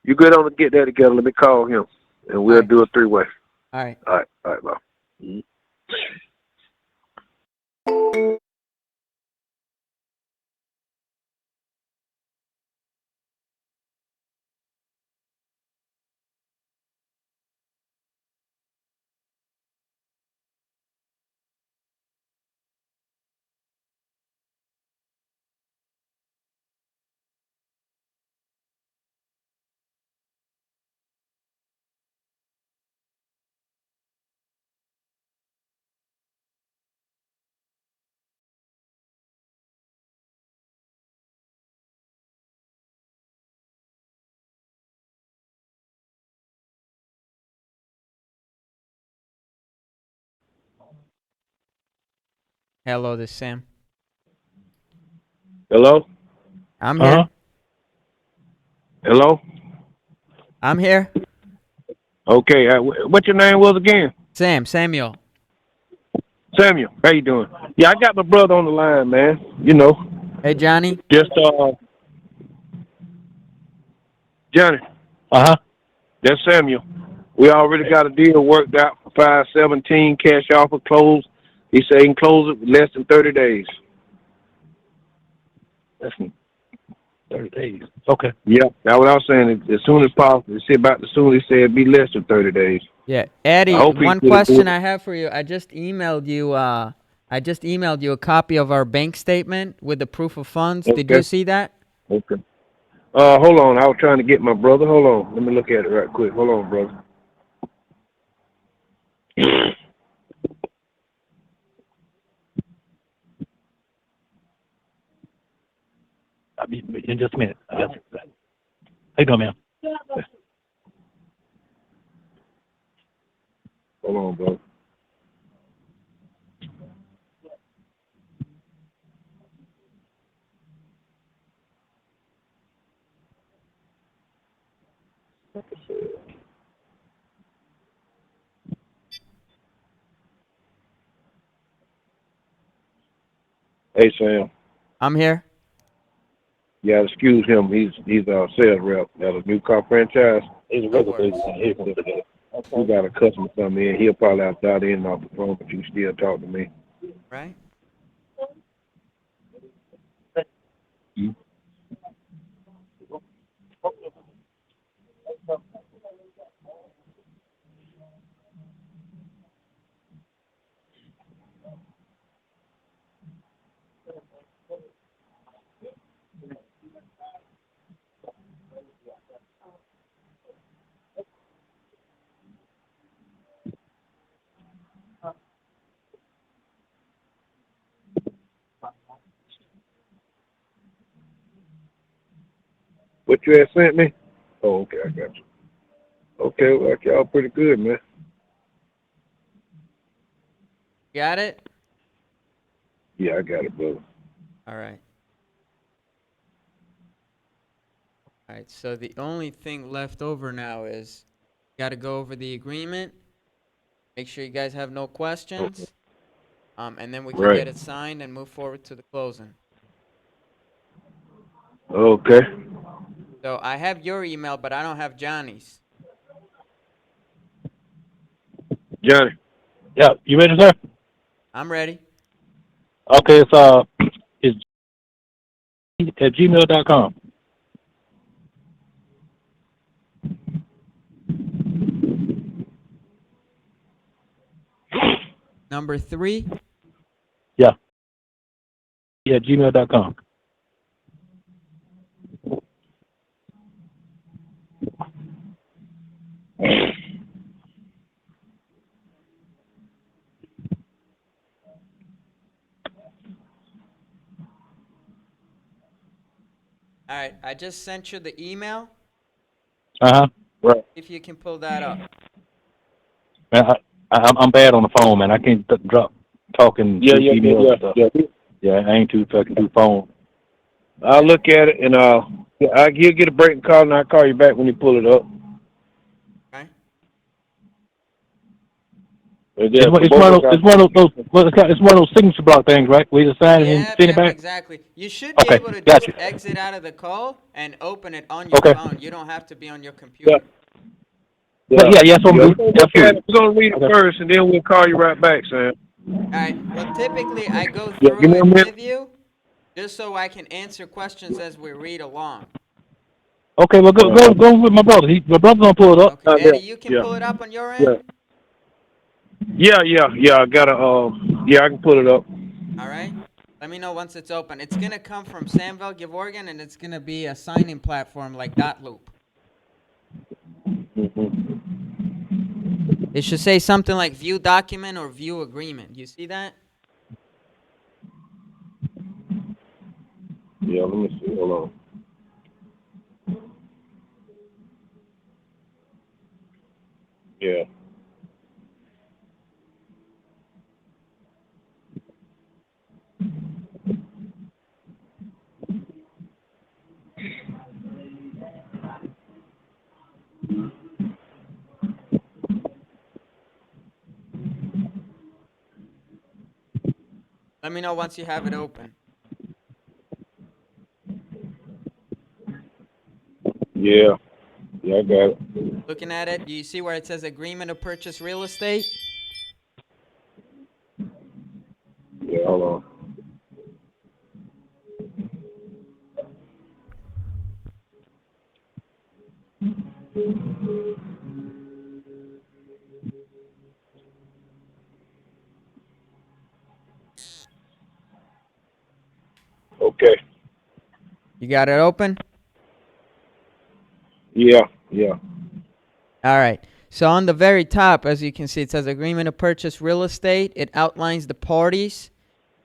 you good on to get that together. Let me call him and we'll All right. do a 3-way. All right. All right. All right, bye. Mhm. Hello, this is Sam. Hello? I'm here. Hello? I'm here. Okay. What your name was again? Samuel. Samuel. How you doing? Yeah, I got my brother on the line, man. You know, Hey, Johnny. just Johnny. That's Samuel. We already got a deal worked out for 517 cash offer closed. He said he can close it less than 30 days. Less than 30 days. Okay. Yeah, that's what I was saying. As soon as possible. See about the soon. He said it'd be less than 30 days. Yeah, I Eddie. hope he One could do question it. I have for you. I just emailed you. I just emailed you a copy of our bank statement with the proof of funds. Did you Okay. see that? Okay. Hold on. I was trying to get my brother. Hold on. Let me look at it right quick. Hold on, brother. I'll be in just a minute. I got it. How you doing, man? Hold on, brother. Hey, Sam. I'm here. Yeah, excuse him. He's our sales rep at a new car franchise. He's a No regular worries. business. We got a customer come in. He'll probably have dialed in off the phone, but you still talk to me. Right? What you had sent me? Oh, okay, I got you. Okay, well, y'all pretty good, man. Got it? Yeah, I got it, brother. All right. All right. So the only thing left over now is got to go over the agreement. Make sure you guys have no questions. And then we can Right. get it signed and move forward to the closing. Okay. So I have your email, but I don't have Johnny's. Johnny. Yeah, you ready, sir? I'm ready. Okay, it's at gmail.com. Number 3. Yeah, at gmail.com. All right, I just sent you the email. Uh-huh. Right. If you can pull that up. Man, I'm bad on the phone, man. I can't drop talking Yeah, through yeah, yeah, emails yeah, and stuff. yeah. Yeah, I ain't too fucking through phone. I'll look at it and he'll get a break and call, and I'll call you back when you pull it up. Okay. Yeah, It's one of those well, it's one of those signature block things, right? We just sign it and Yep, send it yep, back. exactly. You should be Okay, able to got just you. exit out of the call and open it on your Okay. phone. You don't have to be on your Yeah, computer. Yeah, yeah, that's what I'm yeah. doing. Absolutely. We're gonna read it Okay. first, and then we'll call you right back, Sam. All right. Well, typically I go Yeah, give through me a it minute. with you just so I can answer questions as we read along. Okay, well, go with my brother. My brother's gonna pull it up. Okay. Yeah, Eddie, you can yeah, pull it up on your yeah, end? yeah. I gotta yeah, I can pull it up. All right. Let me know once it's open. It's going to come from Samville, Gevorgan, and it's going to be a signing platform like Dotloop. Mm-hmm. It should say something like view document or view agreement. You see that? Yeah, let me see. Hold on. Yeah. Let me know once you have it open. Yeah, I got it. Looking at it, do you see where it says agreement to purchase real estate? Yeah, hold on. Okay. You got it open? Yeah, yeah. All right. So on the very top, as you can see, it says agreement to purchase real estate. It outlines the parties.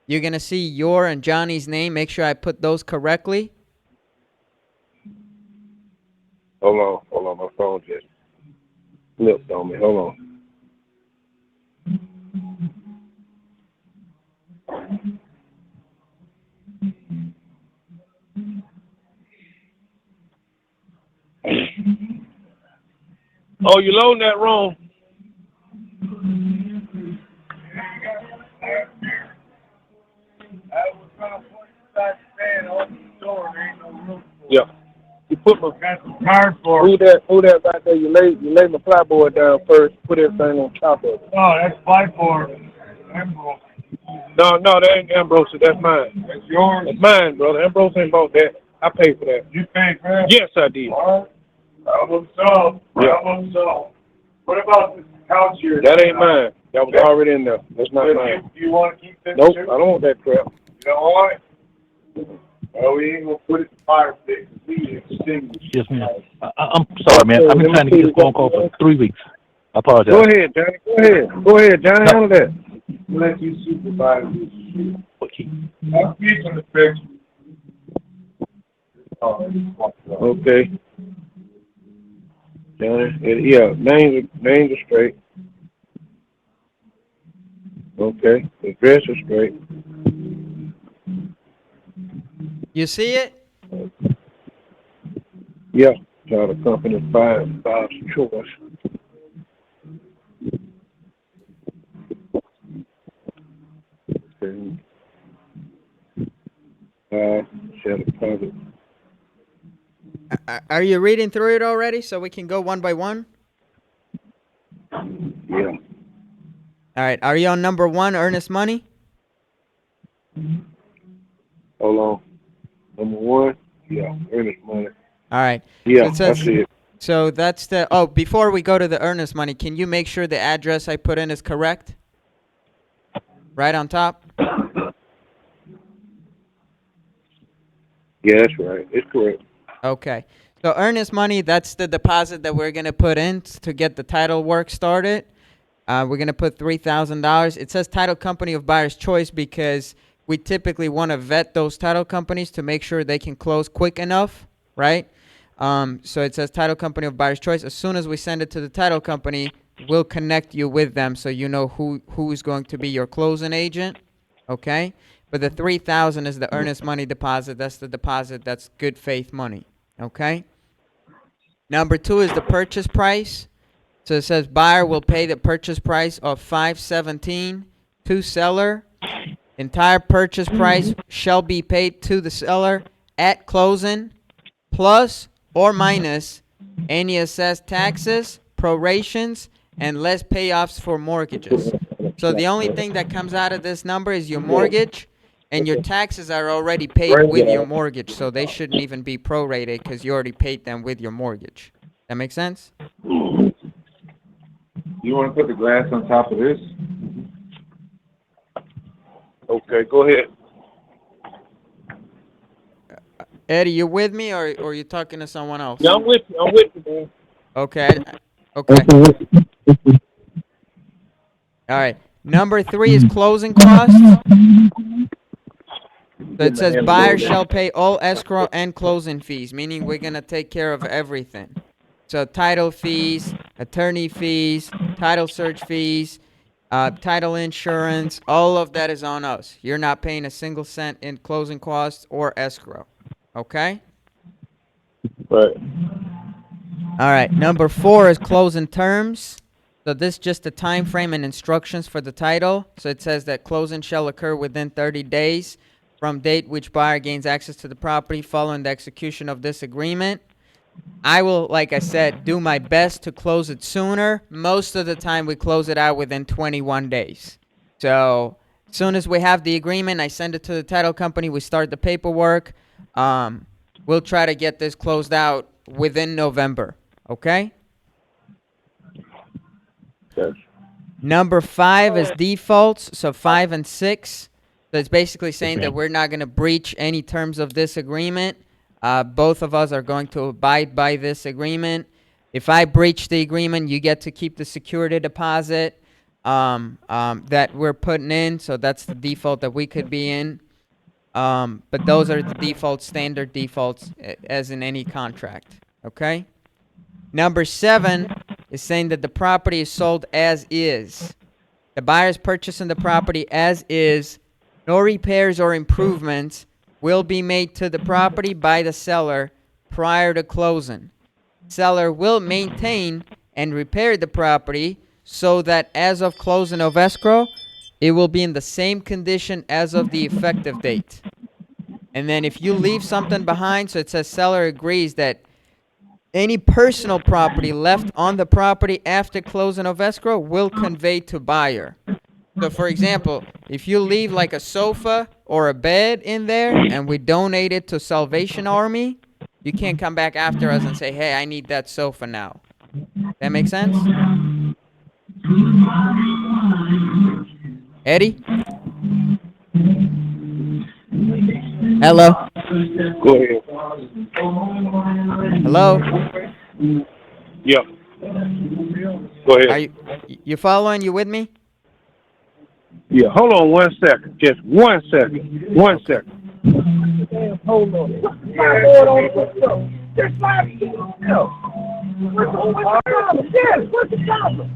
You're going to see your and Johnny's name. Make sure I put those correctly. Hold on. My phone just flipped on me. Hold on. Oh, you loading that wrong? Yeah. You put my card for who that right there. You lay my flyboard down first. Put everything on top of it. Oh, that's flyboard. Ambrose. No, that ain't Ambrose. That's mine. That's yours. That's mine, brother. Ambrose ain't bought that. I paid for that. You paid for that? Yes, I did. All right. Problem solved. Yeah. Problem solved. What about this couch here? That ain't mine. That was already in there. That's not mine. Do you want to keep this? Nope, too? I don't want that crap. You don't want it? Well, we ain't gonna put it in fire stick. We extinguish. Yes, ma'am. I'm sorry, man. I've been trying to get this phone call for 3 weeks. I apologize. Go ahead, Johnny. Go ahead, Johnny. No. Handle that. Let you supervise this shit. Okay. I'm keeping the picture. Okay. Johnny, yeah, names are straight. Okay, the dress is straight. You see it? Yeah, child of company Bob's choice. Okay. Share the private. Are you reading through it already so we can go one by one? Yeah. All right. Are you on number 1, earnest money? Hold on. Number 1. Yeah, earnest money. All right. Yeah, So it says, I see it. so that's the, oh, before we go to the earnest money, can you make sure the address I put in is correct? Right on top? Yeah, that's right. It's correct. Okay. So earnest money, that's the deposit that we're going to put in to get the title work started. We're going to put $3,000. It says title company of buyer's choice because we typically want to vet those title companies to make sure they can close quick enough, right? So it says title company of buyer's choice. As soon as we send it to the title company, we'll connect you with them so you know who is going to be your closing agent, okay? But the $3,000 is the earnest money deposit. That's the deposit. That's good faith money, okay? Number 2 is the purchase price. So it says buyer will pay the purchase price of $517 to seller. Entire purchase price shall be paid to the seller at closing, plus or minus any assessed taxes, prorations, and less payoffs for mortgages. So the only thing that comes out of this number is your mortgage, and your taxes are already paid with your mortgage, so they shouldn't even be prorated because you already paid them with your mortgage. That make sense? You want to put the glass on top of this? Okay, go ahead. Eddie, you with me, or you talking to someone else? Yeah, I'm with you, man. Okay. Okay. All right. Number 3 is closing costs. So it says buyer shall pay all escrow and closing fees, meaning we're going to take care of everything. So title fees, attorney fees, title search fees, title insurance, all of that is on us. You're not paying a single cent in closing costs or escrow. Okay? Right. All right. Number 4 is closing terms. So this is just the time frame and instructions for the title. So it says that closing shall occur within 30 days from date which buyer gains access to the property following the execution of this agreement. I will, like I said, do my best to close it sooner. Most of the time we close it out within 21 days. So as soon as we have the agreement, I send it to the title company. We start the paperwork. We'll try to get this closed out within November. Okay? Yes. Number 5 is defaults, so 5 and 6. So it's basically saying that we're not going to breach any terms of this agreement. Both of us are going to abide by this agreement. If I breach the agreement, you get to keep the security deposit that we're putting in. So that's the default that we could be in. But those are the default, standard defaults as in any contract. Okay? Number 7 is saying that the property is sold as is. The buyer is purchasing the property as is. No repairs or improvements will be made to the property by the seller prior to closing. Seller will maintain and repair the property so that as of closing of escrow, it will be in the same condition as of the effective date. And then if you leave something behind, so it says seller agrees that any personal property left on the property after closing of escrow will convey to buyer. So, for example, if you leave like a sofa or a bed in there and we donate it to Salvation Army, you can't come back after us and say, hey, I need that sofa now. That make sense? Eddie? Hello? Go ahead. Hello? Yeah. Go ahead. Are you following? You with me? Yeah, hold on 1 second. Just 1 second. One second. Hold on. What's the problem?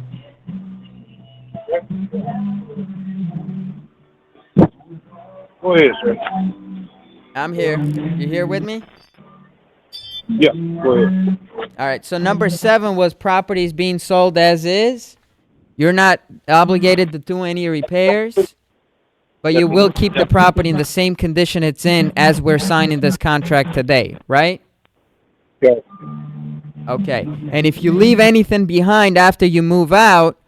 Go ahead, sir. I'm here. You here with me? Yeah, go ahead. All right. So number 7 was properties being sold as is. You're not obligated to do any repairs, but you will keep the property in the same condition it's in as we're signing this contract today, right? Okay. Okay. And if you leave anything behind after you move out,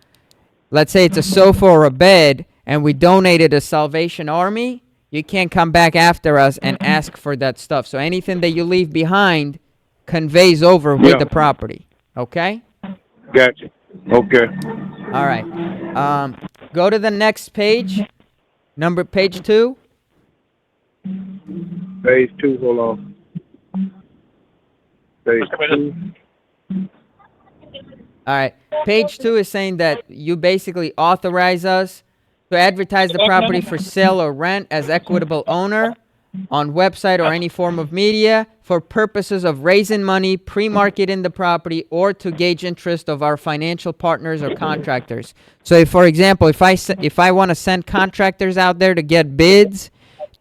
let's say it's a sofa or a bed, and we donate it to Salvation Army, you can't come back after us and ask for that stuff. So anything that you leave behind conveys over with the property. Okay? Gotcha. Okay. All right. Go to the next page. Page 2. Page 2, hold on. Page 2. All right. Page 2 is saying that you basically authorize us To advertise the property for sale or rent as equitable owner on website or any form of media for purposes of raising money, pre-marketing the property, or to gauge interest of our financial partners or contractors. So if, for example, if I want to send contractors out there to get bids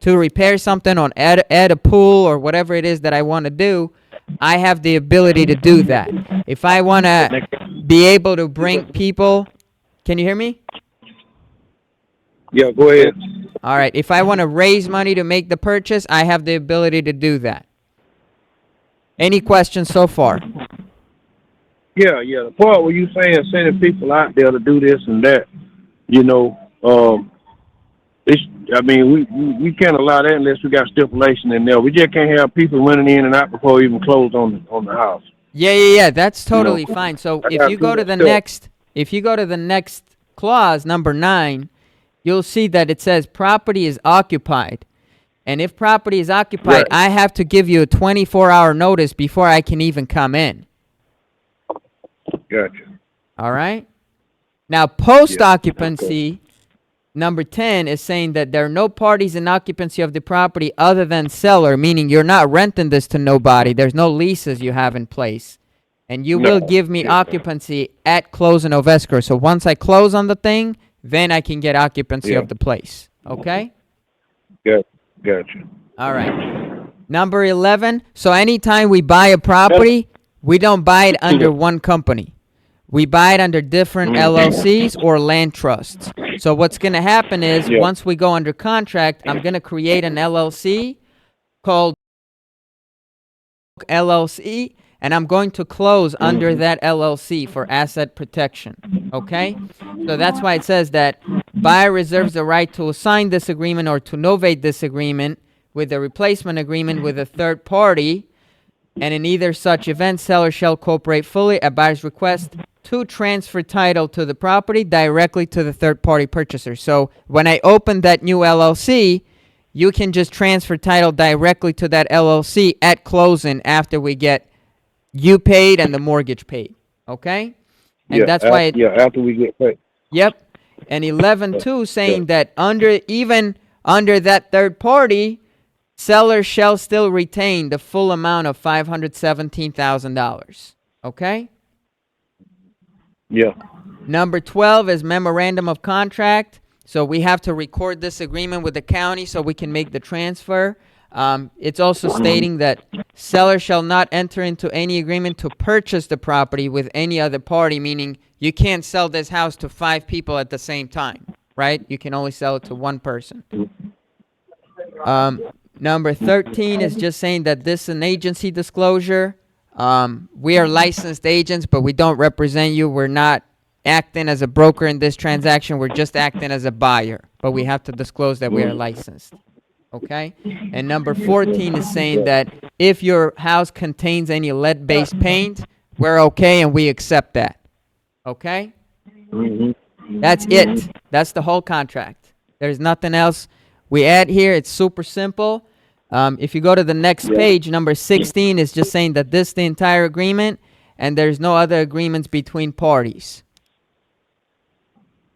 to repair something on add a pool or whatever it is that I want to do, I have the ability to do that. If I want to be able to bring people, can you hear me? Yeah, go ahead. All right. If I want to raise money to make the purchase, I have the ability to do that. Any questions so far? Yeah. The part where you saying sending people out there to do this and that, you know, it's. I mean, we can't allow that unless we got stipulation in there. We just can't have people running in and out before we even close on the house. Yeah. That's totally know, fine. So I if gotta you do go to that the stuff. next clause, number 9, you'll see that it says property is occupied. And if property is occupied, Right. I have to give you a 24-hour notice before I can even come in. Gotcha. All right? Now, post-occupancy, number 10 is saying that there are no parties in occupancy of the property other than seller, meaning you're not renting this to nobody. There's no leases you have in place. And you will give me occupancy at closing of escrow. So once I close on the thing, then I can get occupancy of the place. Okay? Gotcha. All right. Number 11. So anytime we buy a property, we don't buy it under one company. We buy it under different LLCs or land trusts. So what's going to happen is once we go under contract, I'm going to create an LLC called LLC, and I'm going to close under that LLC for asset protection. Okay? So that's why it says that buyer reserves the right to assign this agreement or to novate this agreement with a replacement agreement with a third party, and in either such event, seller shall cooperate fully at buyer's request to transfer title to the property directly to the third-party purchaser. So when I open that new LLC, you can just transfer title directly to that LLC at closing after we get you paid and the mortgage paid. Okay? And that's why after we get paid. Yep. And 11.2 saying that even under that third party, seller shall still retain the full amount of $517,000. Okay? Yeah. Number 12 is memorandum of contract. So we have to record this agreement with the county so we can make the transfer. It's also stating that seller shall not enter into any agreement to purchase the property with any other party, meaning you can't sell this house to 5 people at the same time, right? You can only sell it to one person. Number 13 is just saying that this is an agency disclosure. We are licensed agents, but we don't represent you. We're not acting as a broker in this transaction. We're just acting as a buyer, but we have to disclose that we are licensed. Okay? And number 14 is saying that if your house contains any lead-based paint, we're okay and we accept that. Okay? That's it. That's the whole contract. There's nothing else we add here. It's super simple. If you go to the next page, number 16 is just saying that this is the entire agreement and there's no other agreements between parties.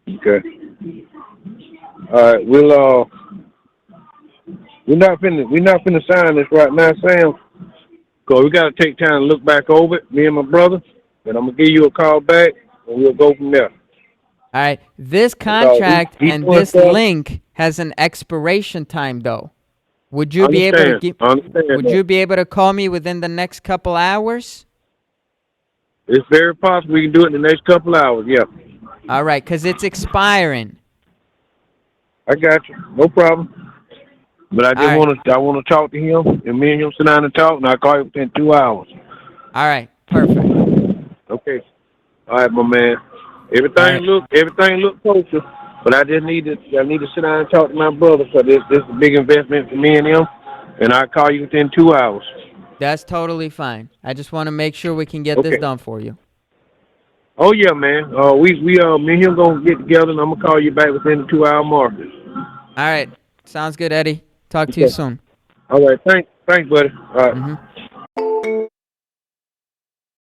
Okay. All right. We're not finna sign this right now, Sam. Cause we gotta take time to look back over it, me and my brother, and I'm gonna give you a call back and we'll go from there. All right. This contract and this link has an expiration time, though. Would you be able to Would you be able to call me within the next couple hours? It's very possible we can do it in the next couple hours. Yeah. All right, because it's expiring. I got you. No problem. But I just want to talk to him, and me and him sit down and talk, and I'll call you within 2 hours. All right. Perfect. Okay. All right, my man. Everything look kosher, but I need to sit down and talk to my brother, so this is a big investment for me and him, and I'll call you within 2 hours. That's totally fine. I just want to make sure we can get this done for you. Oh yeah, man. Me and him gonna get together, and I'm gonna call you back within the 2 hour mark. All right. Sounds good, Eddie. Talk to you soon. All right. Thanks, buddy. All right.